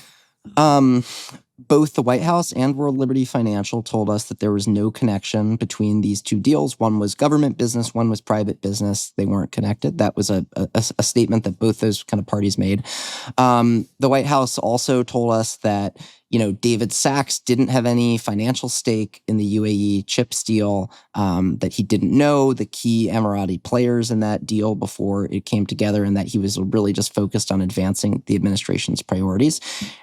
B: Both the White House and World Liberty Financial told us that there was no connection between these two deals. One was government business, one was private business. They weren't connected. That was a statement that both those kind of parties made. The White House also told us that David Sachs didn't have any financial stake in the U.A.E. chips deal, that he didn't know the key Emirati players in that deal before it came together, and that he was really just focused on advancing the administration's priorities.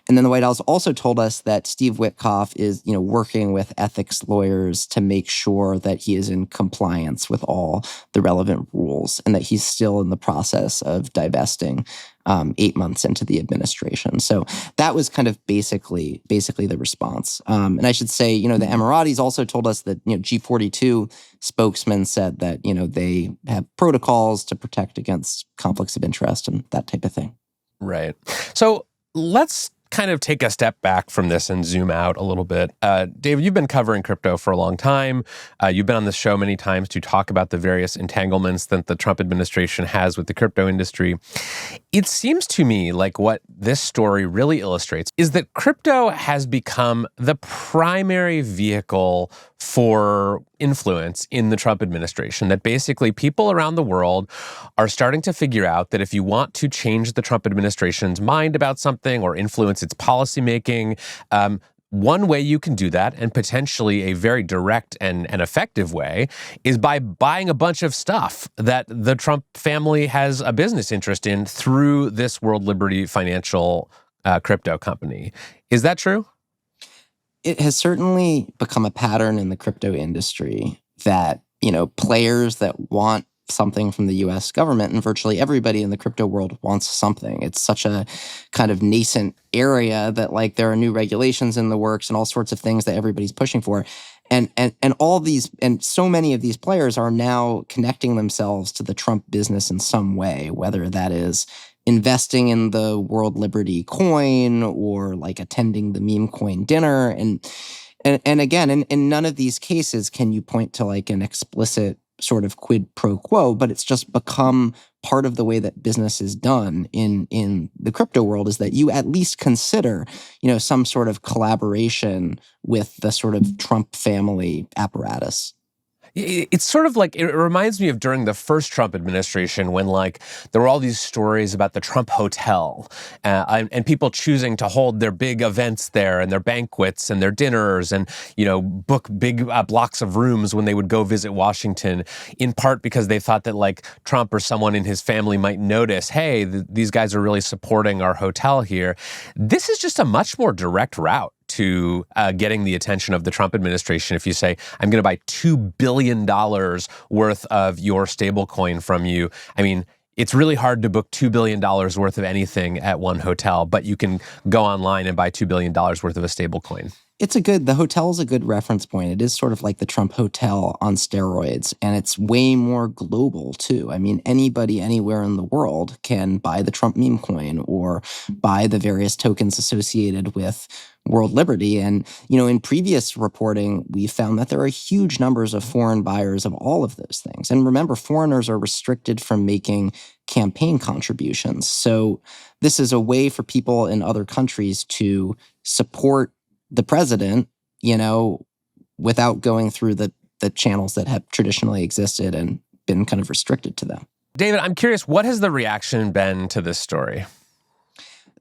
B: And then the White House also told us that Steve Witkoff is, working with ethics lawyers to make sure that he is in compliance with all the relevant rules, and that he's still in the process of divesting 8 months into the administration. So that was kind of basically the response. And I should say, the Emiratis also told us that, G42 spokesman said that, they have protocols to protect against conflicts of interest and that type of thing.
A: Right. So let's kind of take a step back from this and zoom out a little bit. David, you've been covering crypto for a long time. You've been on the show many times to talk about the various entanglements that the Trump administration has with the crypto industry. It seems to me like what this story really illustrates is that crypto has become the primary vehicle for influence in the Trump administration, that basically people around the world are starting to figure out that if you want to change the Trump administration's mind about something or influence its policymaking, one way you can do that, and potentially a very direct and effective way, is by buying a bunch of stuff that the Trump family has a business interest in through this World Liberty Financial crypto company. Is that true?
B: It has certainly become a pattern in the crypto industry that, players that want something from the US government, and virtually everybody in the crypto world wants something. It's such a kind of nascent area that there are new regulations in the works and all sorts of things that everybody's pushing for. And all these, and so many of these players are now connecting themselves to the Trump business in some way, whether that is investing in the World Liberty coin or attending the meme coin dinner. And again, in none of these cases can you point to an explicit sort of quid pro quo, but it's just become part of the way that business is done in the crypto world, is that you at least consider, some sort of collaboration with the sort of Trump family apparatus.
A: It's sort of it reminds me of during the first Trump administration when there were all these stories about the Trump Hotel and people choosing to hold their big events there and their banquets and their dinners and, book big blocks of rooms when they would go visit Washington, in part because they thought that Trump or someone in his family might notice, hey, these guys are really supporting our hotel here. This is just a much more direct route to getting the attention of the Trump administration. If you say, I'm going to buy $2 billion worth of your stablecoin from you, I mean, it's really hard to book $2 billion worth of anything at one hotel, but you can go online and buy $2 billion worth of a stablecoin.
B: The hotel is a good reference point. It is sort of like the Trump Hotel on steroids, and it's way more global too. I mean, anybody anywhere in the world can buy the Trump meme coin or buy the various tokens associated with World Liberty. And, in previous reporting, we found that there are huge numbers of foreign buyers of all of those things. And remember, foreigners are restricted from making campaign contributions. So this is a way for people in other countries to support the president, without going through the channels that have traditionally existed and been kind of restricted to them.
A: David, I'm curious, what has the reaction been to this story?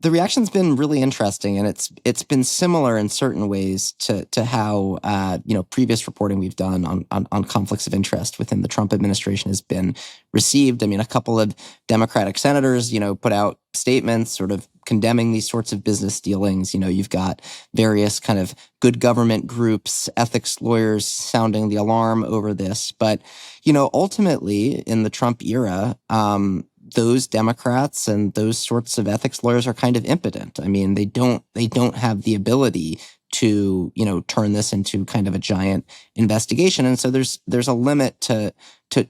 B: The reaction's been really interesting, and it's been similar in certain ways to how previous reporting we've done on conflicts of interest within the Trump administration has been received. I mean, a couple of Democratic senators, put out statements sort of condemning these sorts of business dealings. You've got various kind of good government groups, ethics lawyers sounding the alarm over this. But, ultimately in the Trump era, those Democrats and those sorts of ethics lawyers are kind of impotent. I mean, they don't have the ability to, turn this into kind of a giant investigation. And so there's a limit to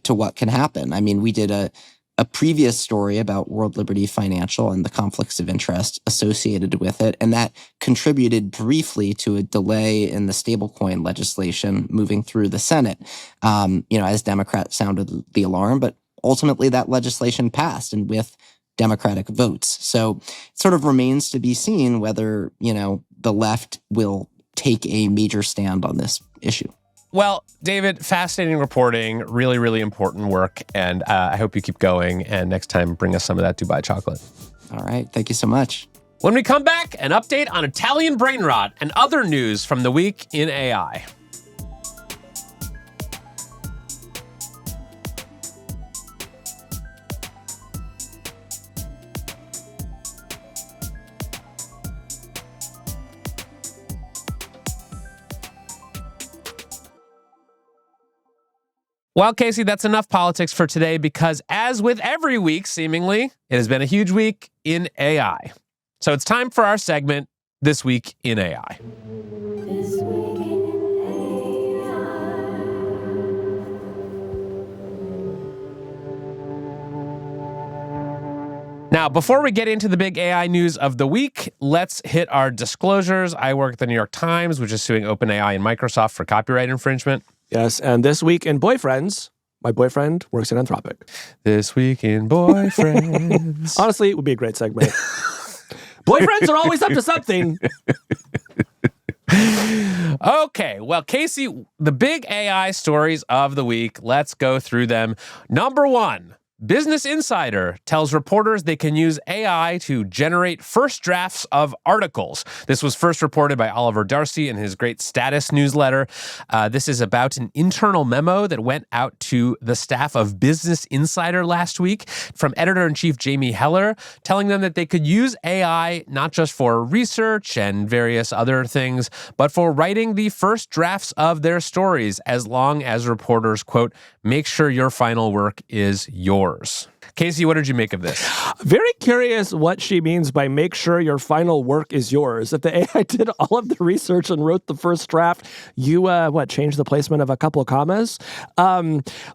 B: what can happen. I mean, we did a previous story about World Liberty Financial and the conflicts of interest associated with it, and that contributed briefly to a delay in the stablecoin legislation moving through the Senate, as Democrats sounded the alarm. But ultimately, that legislation passed, and with Democratic votes. So it sort of remains to be seen whether, the left will take a major stand on this issue.
A: Well, David, fascinating reporting, really, really important work, and I hope you keep going, and next time bring us some of that Dubai chocolate.
B: All right. Thank you so much.
A: When we come back, an update on Italian brain rot and other news from the week in AI. Well, Casey, that's enough politics for today because as with every week, seemingly, it has been a huge week in AI. So it's time for our segment, This Week in AI.
D: This week in AI.
A: Now, before we get into the big AI news of the week, let's hit our disclosures. I work at the New York Times, which is suing OpenAI and Microsoft for copyright infringement.
C: Yes, and this week in Boyfriends, my boyfriend works at Anthropic.
A: This week in Boyfriends.
C: Honestly, it would be a great segment. Boyfriends are always up to something.
A: Okay, well, Casey, the big AI stories of the week, let's go through them. Number one. Business Insider tells reporters they can use AI to generate first drafts of articles. This was first reported by Oliver Darcy in his great status newsletter. This is about an internal memo that went out to the staff of Business Insider last week from editor-in-chief Jamie Heller, telling them that they could use AI not just for research and various other things, but for writing the first drafts of their stories, as long as reporters, quote, make sure your final work is yours. Casey, what did you make of this?
C: Very curious what she means by make sure your final work is yours. If the AI did all of the research and wrote the first draft, you, changed the placement of a couple of commas?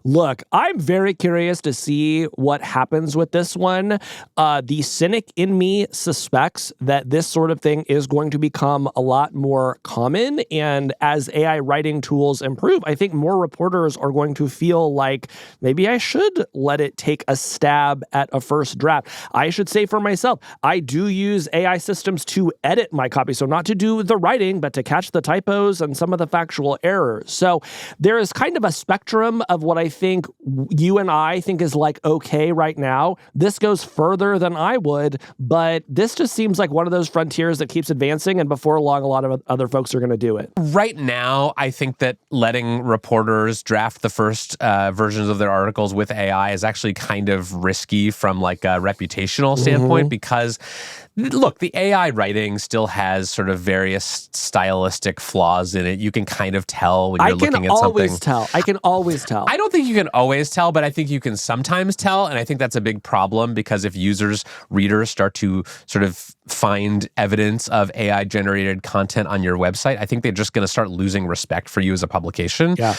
C: Look, I'm very curious to see what happens with this one. The cynic in me suspects that this sort of thing is going to become a lot more common. And as AI writing tools improve, I think more reporters are going to feel like maybe I should let it take a stab at a first draft. I should say for myself, I do use AI systems to edit my copy. So not to do the writing, but to catch the typos and some of the factual errors. So there is kind of a spectrum of what I think you and I think is like okay right now. This goes further than I would, but this just seems like one of those frontiers that keeps advancing, and before long, a lot of other folks are going to do it.
A: Right now, I think that letting reporters draft the first versions of their articles with AI is actually kind of risky from like a reputational standpoint, because look, the AI writing still has sort of various stylistic flaws in it. You can kind of tell when you're looking at something.
C: I can always tell.
A: I don't think you can always tell, but I think you can sometimes tell. And I think that's a big problem, because if readers start to sort of find evidence of AI generated content on your website, I think they're just going to start losing respect for you as a publication.
C: Yeah.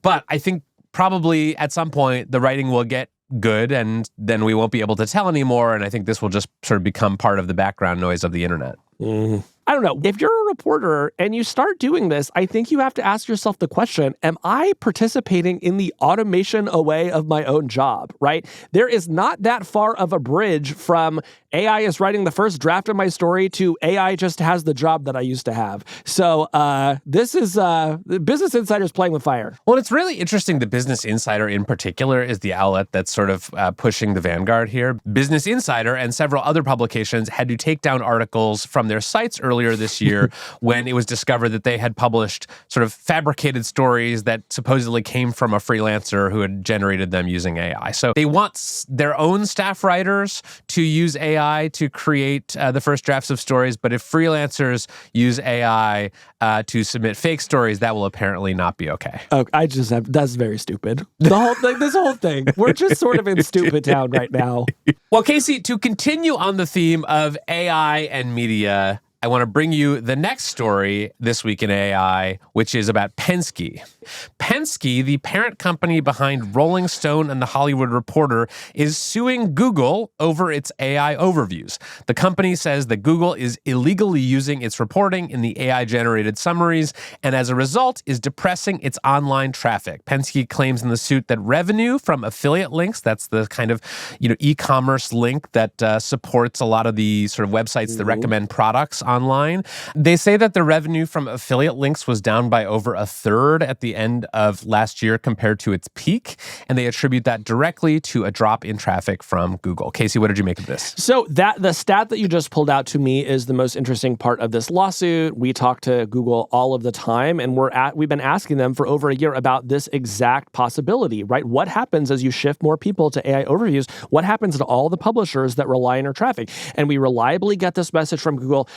A: But I think probably at some point the writing will get good, and then we won't be able to tell anymore. And I think this will just sort of become part of the background noise of the internet.
C: I don't know. If you're a reporter and you start doing this, I think you have to ask yourself the question, am I participating in the automation away of my own job, right? There is not that far of a bridge from AI is writing the first draft of my story to AI just has the job that I used to have. So this is Business Insider's playing with fire.
A: Well, it's really interesting. The Business Insider in particular is the outlet that's sort of pushing the vanguard here. Business Insider and several other publications had to take down articles from their sites earlier this year when it was discovered that they had published sort of fabricated stories that supposedly came from a freelancer who had generated them using AI. So they want their own staff writers to use AI to create the first drafts of stories, but if freelancers use AI to submit fake stories, that will apparently not be okay.
C: Oh, that's very stupid. The whole thing, this whole thing, we're just sort of in stupid town right now.
A: Well, Casey, to continue on the theme of AI and media, I want to bring you the next story this week in AI, which is about Penske. Penske, the parent company behind Rolling Stone and The Hollywood Reporter, is suing Google over its AI overviews. The company says that Google is illegally using its reporting in the AI-generated summaries, and as a result is depressing its online traffic. Penske claims in the suit that revenue from affiliate links, that's the kind of e-commerce link that supports a lot of the sort of websites that recommend products online. They say that the revenue from affiliate links was down by over a third at the end of last year compared to its peak, and they attribute that directly to a drop in traffic from Google. Casey, what did you make of this?
C: So the stat that you just pulled out to me is the most interesting part of this lawsuit. We talk to Google all of the time, and we've been asking them for over a year about this exact possibility, right? What happens as you shift more people to AI overviews? What happens to all the publishers that rely on your traffic? And we reliably get this message from Google.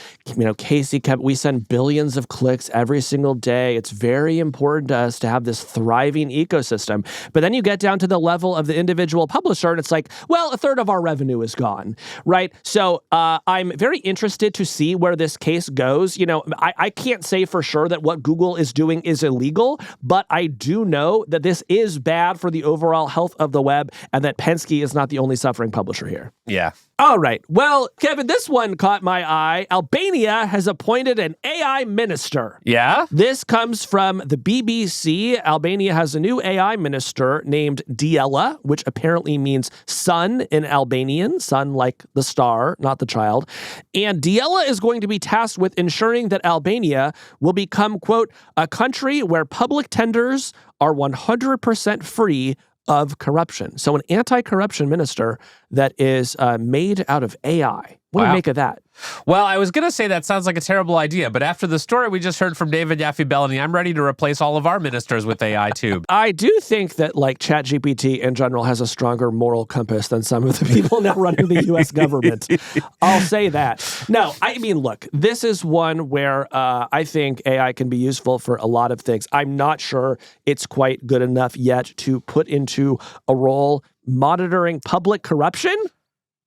C: Casey, we send billions of clicks every single day. It's very important to us to have this thriving ecosystem. But then you get down to the level of the individual publisher, and it's like, well, a third of our revenue is gone, right? So I'm very interested to see where this case goes. I can't say for sure that what Google is doing is illegal, but I do know that this is bad for the overall health of the web, and that Penske is not the only suffering publisher here.
A: Yeah.
C: All right. Well, Kevin, this one caught my eye. Albania has appointed an AI minister.
A: Yeah?
C: This comes from the BBC. Albania has a new AI minister named Diela, which apparently means sun in Albanian, sun like the star, not the child. And Diela is going to be tasked with ensuring that Albania will become, quote, a country where public tenders are 100% free of corruption. So an anti-corruption minister that is made out of AI. What do you make of that?
A: Well, I was going to say that sounds like a terrible idea, but after the story we just heard from David Yaffe-Bellany, I'm ready to replace all of our ministers with AI too.
C: I do think that like ChatGPT in general has a stronger moral compass than some of the people now running the U.S. government. I'll say that. No, I mean, look, this is one where I think AI can be useful for a lot of things. I'm not sure it's quite good enough yet to put into a role monitoring public corruption.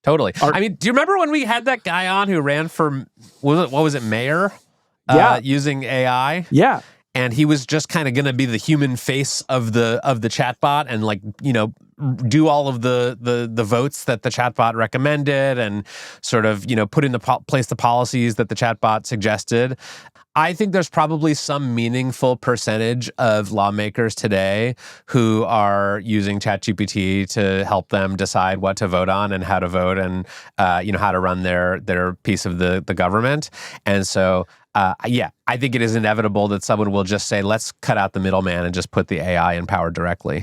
A: Totally. I mean, do you remember when we had that guy on who ran for, what was it, mayor? Using AI?
C: Yeah.
A: And he was just kind of going to be the human face of the chatbot and like, you know, do all of the votes that the chatbot recommended and sort of, you know, put into place the policies that the chatbot suggested. I think there's probably some meaningful percentage of lawmakers today who are using ChatGPT to help them decide what to vote on and how to vote and, you know, how to run their piece of the government. And so, yeah, I think it is inevitable that someone will just say, let's cut out the middleman and just put the AI in power directly.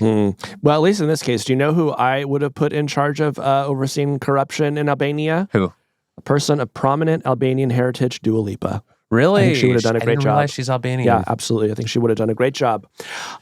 C: Well, at least in this case, do you know who I would have put in charge of overseeing corruption in Albania?
A: Who?
C: A person of prominent Albanian heritage, Dua Lipa.
A: Really?
C: I think she would have done a great
A: I didn't
C: job.
A: realize she's Albanian.
C: Yeah, absolutely. I think she would have done a great job.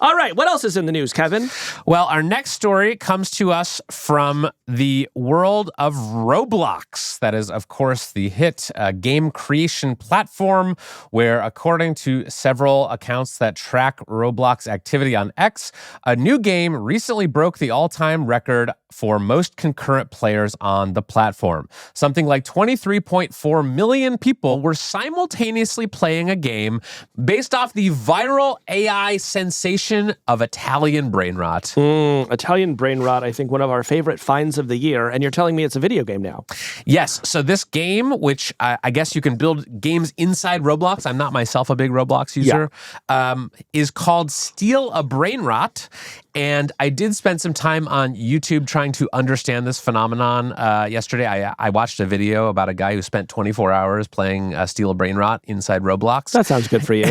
C: All right. What else is in the news, Kevin?
A: Well, our next story comes to us from the world of Roblox. That is, of course, the hit game creation platform where, according to several accounts that track Roblox activity on X, a new game recently broke the all-time record for most concurrent players on the platform. Something like 23.4 million people were simultaneously playing a game based off the viral AI sensation of Italian brain rot.
C: Italian brain rot, I think one of our favorite finds of the year, and you're telling me it's a video game now.
A: Yes, so this game, which I guess you can build games inside Roblox, I'm not myself a big Roblox user, is called Steal a Brain Rot. And I did spend some time on YouTube trying to understand this phenomenon. Yesterday, I watched a video about a guy who spent 24 hours playing Steal a Brain Rot inside Roblox.
C: That sounds good for you.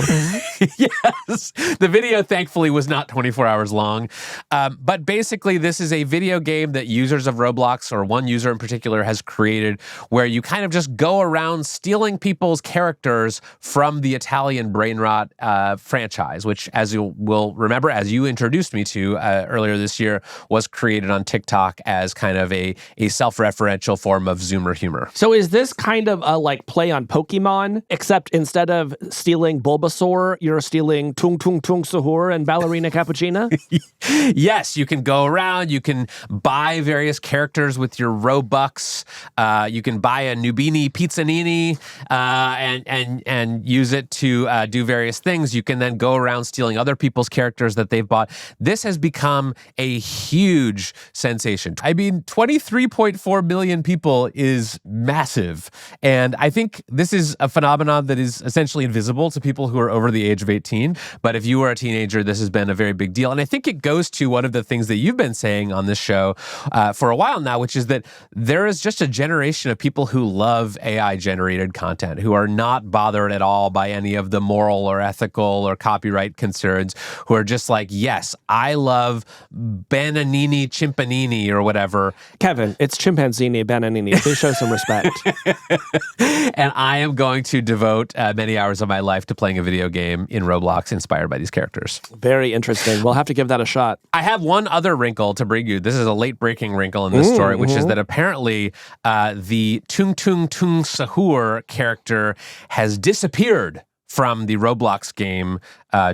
A: Yes. The video, thankfully, was not 24 hours long. But basically, this is a video game that users of Roblox, or one user in particular, has created where you kind of just go around stealing people's characters from the Italian brain rot franchise, which, as you will remember, as you introduced me to earlier this year, was created on TikTok as kind of a self-referential form of Zoomer humor.
C: So is this kind of a like play on Pokemon, except instead of stealing Bulbasaur, you're stealing Tung Tung Tung Sahur and Ballerina Cappuccina?
A: Yes, you can go around, you can buy various characters with your Robux, you can buy a Nubini Pizzanini and use it to do various things. You can then go around stealing other people's characters that they've bought. This has become a huge sensation. I mean, 23.4 million people is massive. And I think this is a phenomenon that is essentially invisible to people who are over the age of 18. But if you are a teenager, this has been a very big deal. And I think it goes to one of the things that you've been saying on this show for a while now, which is that there is just a generation of people who love AI-generated content, who are not bothered at all by any of the moral or ethical or copyright concerns, who are just like, yes, I love Bananini Chimpanini or whatever.
C: Kevin, it's Chimpanzini Bananini. Please show some respect.
A: And I am going to devote many hours of my life to playing a video game in Roblox inspired by these characters.
C: Very interesting. We'll have to give that a shot.
A: I have one other wrinkle to bring you. This is a late-breaking wrinkle in this story, which is that apparently the Tung Tung Tung Sahur character has disappeared from the Roblox game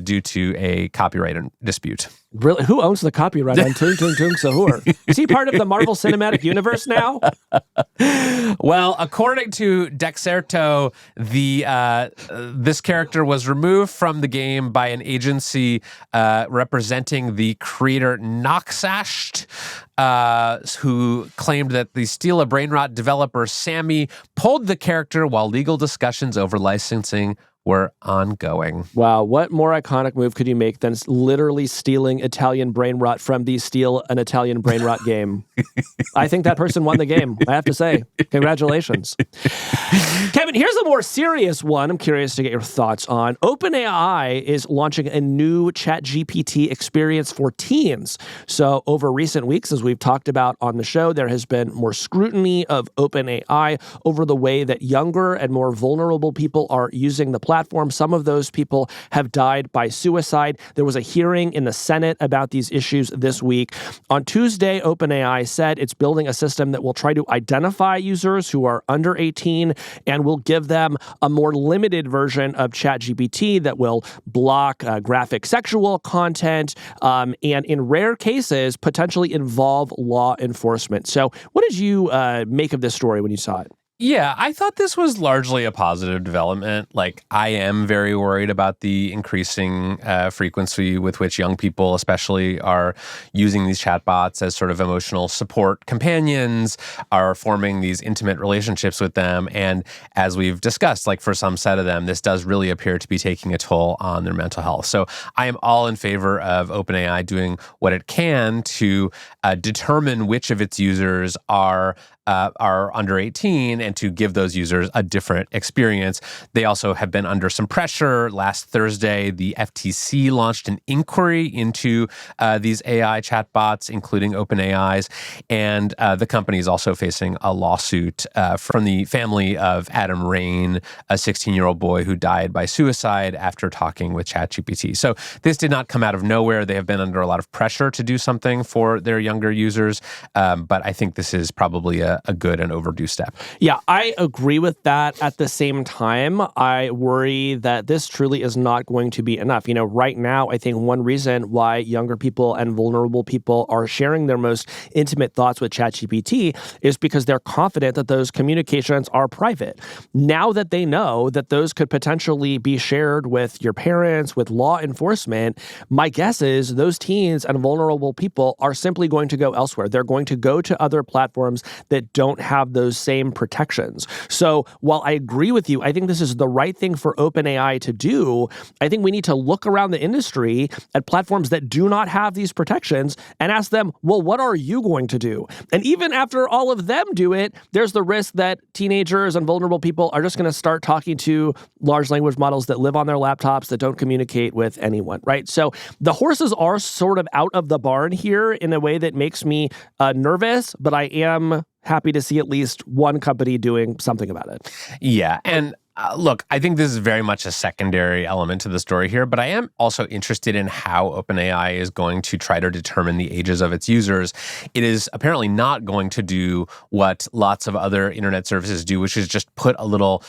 A: due to a copyright dispute.
C: Really? Who owns the copyright on Tung Tung Tung Sahur? Is he part of the Marvel Cinematic Universe now?
A: Well, according to Dexerto, this character was removed from the game by an agency representing the creator Noxasht, who claimed that the Steal a Brainrot developer Sammy pulled the character while legal discussions over licensing were ongoing.
C: Wow, what more iconic move could you make than literally stealing Italian brain rot from the Steal an Italian Brain Rot game? I think that person won the game, I have to say. Congratulations. Kevin, here's a more serious one I'm curious to get your thoughts on. OpenAI is launching a new ChatGPT experience for teens. So over recent weeks, as we've talked about on the show, there has been more scrutiny of OpenAI over the way that younger and more vulnerable people are using the platform. Some of those people have died by suicide. There was a hearing in the Senate about these issues this week. On Tuesday, OpenAI said it's building a system that will try to identify users who are under 18 and will give them a more limited version of ChatGPT that will block graphic sexual content and in rare cases potentially involve law enforcement. So what did you make of this story when you saw it?
A: Yeah, I thought this was largely a positive development. Like, I am very worried about the increasing frequency with which young people especially are using these chatbots as sort of emotional support companions, are forming these intimate relationships with them. And as we've discussed, like for some set of them, this does really appear to be taking a toll on their mental health. So I am all in favor of OpenAI doing what it can to determine which of its users are under 18 and to give those users a different experience. They also have been under some pressure. Last Thursday, the FTC launched an inquiry into these AI chatbots, including OpenAI's, and the company is also facing a lawsuit from the family of Adam Rain, a 16-year-old boy who died by suicide after talking with ChatGPT. So this did not come out of nowhere. They have been under a lot of pressure to do something for their younger users, but I think this is probably a good and overdue step.
C: Yeah, I agree with that. At the same time, I worry that this truly is not going to be enough. You know, right now, I think one reason why younger people and vulnerable people are sharing their most intimate thoughts with ChatGPT is because they're confident that those communications are private. Now that they know that those could potentially be shared with your parents, with law enforcement, my guess is those teens and vulnerable people are simply going to go elsewhere. They're going to go to other platforms that don't have those same protections. So while I agree with you, I think this is the right thing for OpenAI to do. I think we need to look around the industry at platforms that do not have these protections and ask them, well, what are you going to do? And even after all of them do it, there's the risk that teenagers and vulnerable people are just going to start talking to large language models that live on their laptops that don't communicate with anyone, right? So the horses are sort of out of the barn here in a way that makes me nervous, but I am happy to see at least one company doing something about it.
A: Yeah, and look, I think this is very much a secondary element to the story here, but I am also interested in how OpenAI is going to try to determine the ages of its users. It is apparently not going to do what lots of other internet services do, which is just put a little,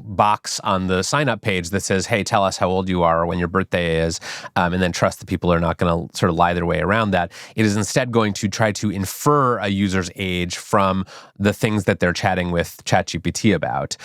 A: box on the sign-up page that says, hey, tell us how old you are or when your birthday is, and then trust that people are not going to sort of lie their way around that. It is instead going to try to infer a user's age from the things that they're chatting with ChatGPT about.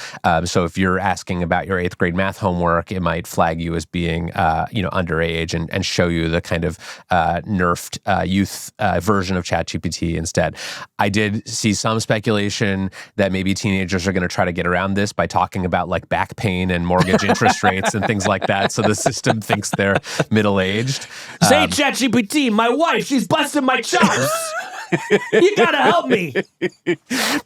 A: So if you're asking about your 8th grade math homework, it might flag you as being, underage and show you the kind of nerfed youth version of ChatGPT instead. I did see some speculation that maybe teenagers are going to try to get around this by talking about like back pain and mortgage interest rates and things like that. So the system thinks they're middle-aged.
C: Say ChatGPT, my wife, she's busting my chops. You gotta help me.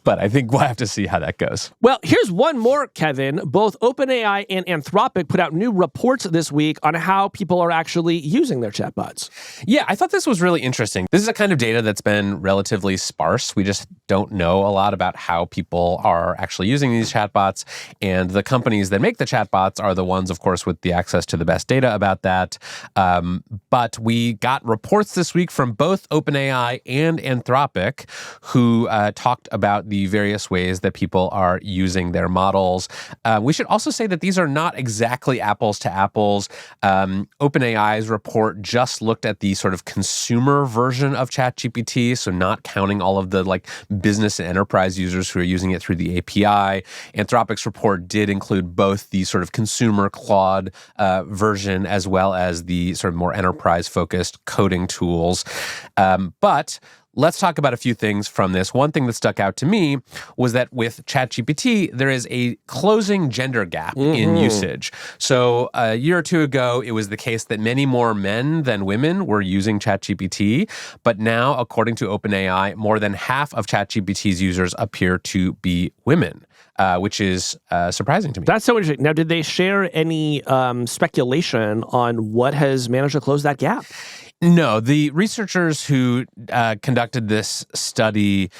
A: But I think we'll have to see how that goes.
C: Well, here's one more, Kevin. Both OpenAI and Anthropic put out new reports this week on how people are actually using their chatbots.
A: Yeah, I thought this was really interesting. This is a kind of data that's been relatively sparse. We just don't know a lot about how people are actually using these chatbots. And the companies that make the chatbots are the ones, of course, with the access to the best data about that. But we got reports this week from both OpenAI and Anthropic, who talked about the various ways that people are using their models. We should also say that these are not exactly apples to apples. OpenAI's report just looked at the sort of consumer version of ChatGPT, so not counting all of the business and enterprise users who are using it through the API. Anthropic's report did include both the sort of consumer Claude version as well as the sort of more enterprise-focused coding tools. But let's talk about a few things from this. One thing that stuck out to me was that with ChatGPT, there is a closing gender gap in usage. So a year or two ago, it was the case that many more men than women were using ChatGPT. But now, according to OpenAI, more than half of ChatGPT's users appear to be women. Which is surprising to me.
C: That's so interesting. Now, did they share any speculation on what has managed to close that gap?
A: No, the researchers who conducted this study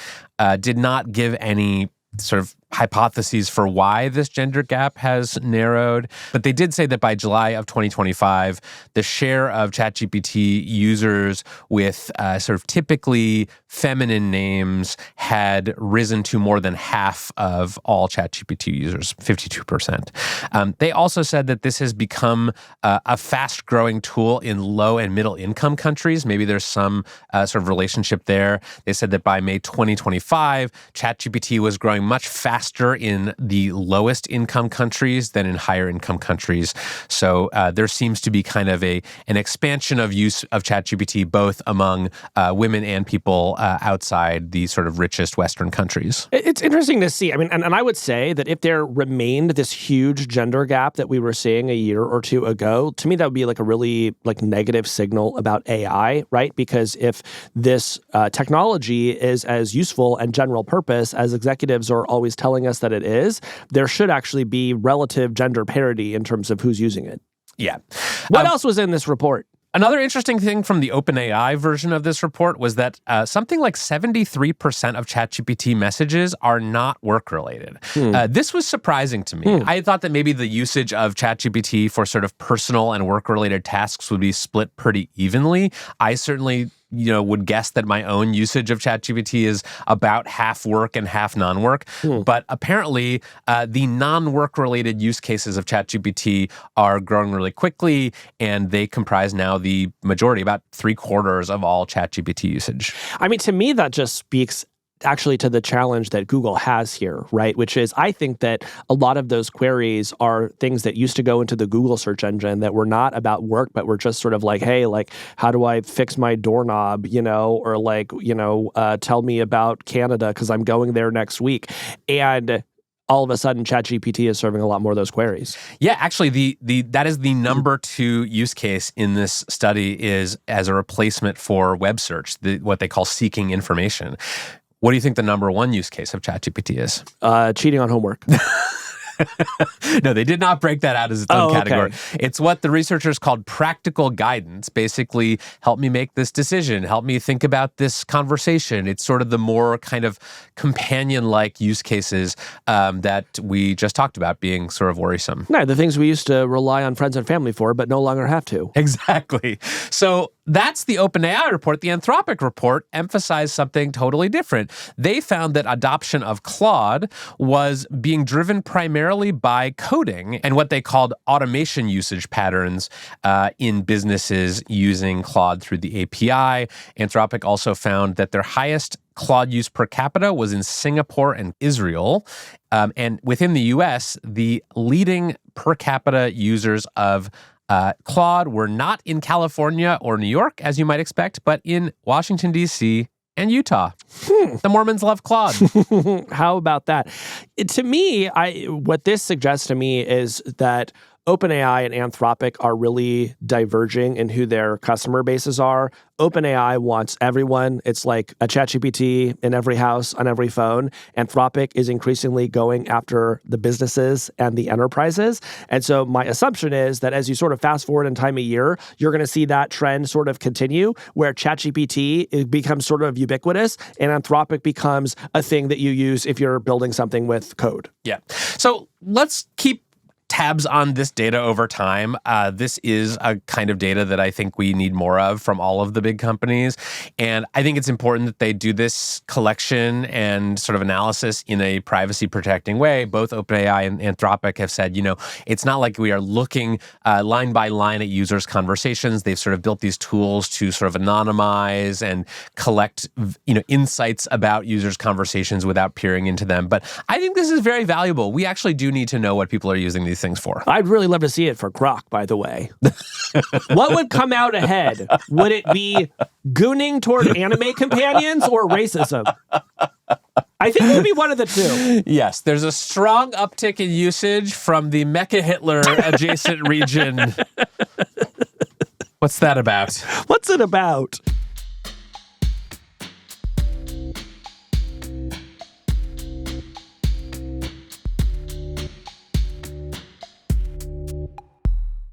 A: did not give any sort of hypotheses for why this gender gap has narrowed. But they did say that by July of 2025, the share of ChatGPT users with sort of typically feminine names had risen to more than half of all ChatGPT users, 52%. They also said that this has become a fast-growing tool in low and middle-income countries. Maybe there's some sort of relationship there. They said that by May 2025, ChatGPT was growing much faster in the lowest income countries than in higher income countries. So there seems to be kind of an expansion of use of ChatGPT both among women and people outside the sort of richest Western countries.
C: It's interesting to see. I mean, and I would say that if there remained this huge gender gap that we were seeing a year or two ago, to me that would be a really negative signal about AI, right? Because if this technology is as useful and general purpose as executives are always telling us that it is, there should actually be relative gender parity in terms of who's using it.
A: Yeah.
C: What else was in this report?
A: Another interesting thing from the OpenAI version of this report was that something like 73% of ChatGPT messages are not work-related. This was surprising to me. I thought that maybe the usage of ChatGPT for sort of personal and work-related tasks would be split pretty evenly. I certainly would guess that my own usage of ChatGPT is about half work and half non-work. But apparently, the non-work related use cases of ChatGPT are growing really quickly, and they comprise now the majority, about 3/4 of all ChatGPT usage.
C: I mean, to me, that just speaks actually to the challenge that Google has here, right? Which is, I think that a lot of those queries are things that used to go into the Google search engine that were not about work, but were just sort of hey, how do I fix my doorknob, or tell me about Canada because I'm going there next week. And all of a sudden, ChatGPT is serving a lot more of those queries.
A: Yeah, actually, that is the number 2 use case in this study is as a replacement for web search, what they call seeking information. What do you think the number 1 use case of ChatGPT is?
C: Cheating on homework.
A: No, they did not break that out as its own category.
C: Okay.
A: It's what the researchers called practical guidance. Basically, help me make this decision. Help me think about this conversation. It's sort of the more kind of companion-like use cases that we just talked about being sort of worrisome.
C: No, the things we used to rely on friends and family for, but no longer have to.
A: Exactly. So that's the OpenAI report. The Anthropic report emphasized something totally different. They found that adoption of Claude was being driven primarily by coding and what they called automation usage patterns in businesses using Claude through the API. Anthropic also found that their highest Claude use per capita was in Singapore and Israel. And within the US, the leading per capita users of Claude were not in California or New York, as you might expect, but in Washington, D.C. and Utah. The Mormons love Claude.
C: How about that? To me, what this suggests to me is that OpenAI and Anthropic are really diverging in who their customer bases are. OpenAI wants everyone. It's like a ChatGPT in every house, on every phone. Anthropic is increasingly going after the businesses and the enterprises. And so my assumption is that as you sort of fast forward in time a year, you're going to see that trend sort of continue where ChatGPT becomes sort of ubiquitous and Anthropic becomes a thing that you use if you're building something with code.
A: Yeah. So let's keep tabs on this data over time. This is a kind of data that I think we need more of from all of the big companies. And I think it's important that they do this collection and sort of analysis in a privacy protecting way. Both OpenAI and Anthropic have said, it's not like we are looking line by line at users' conversations. They've sort of built these tools to sort of anonymize and collect, insights about users' conversations without peering into them. But I think this is very valuable. We actually do need to know what people are using these things for.
C: I'd really love to see it for Grok, by the way. What would come out ahead? Would it be gooning toward anime companions or racism? I think it would be one of the two.
A: Yes, there's a strong uptick in usage from the Mecha Hitler adjacent region. What's that about?
C: What's it about?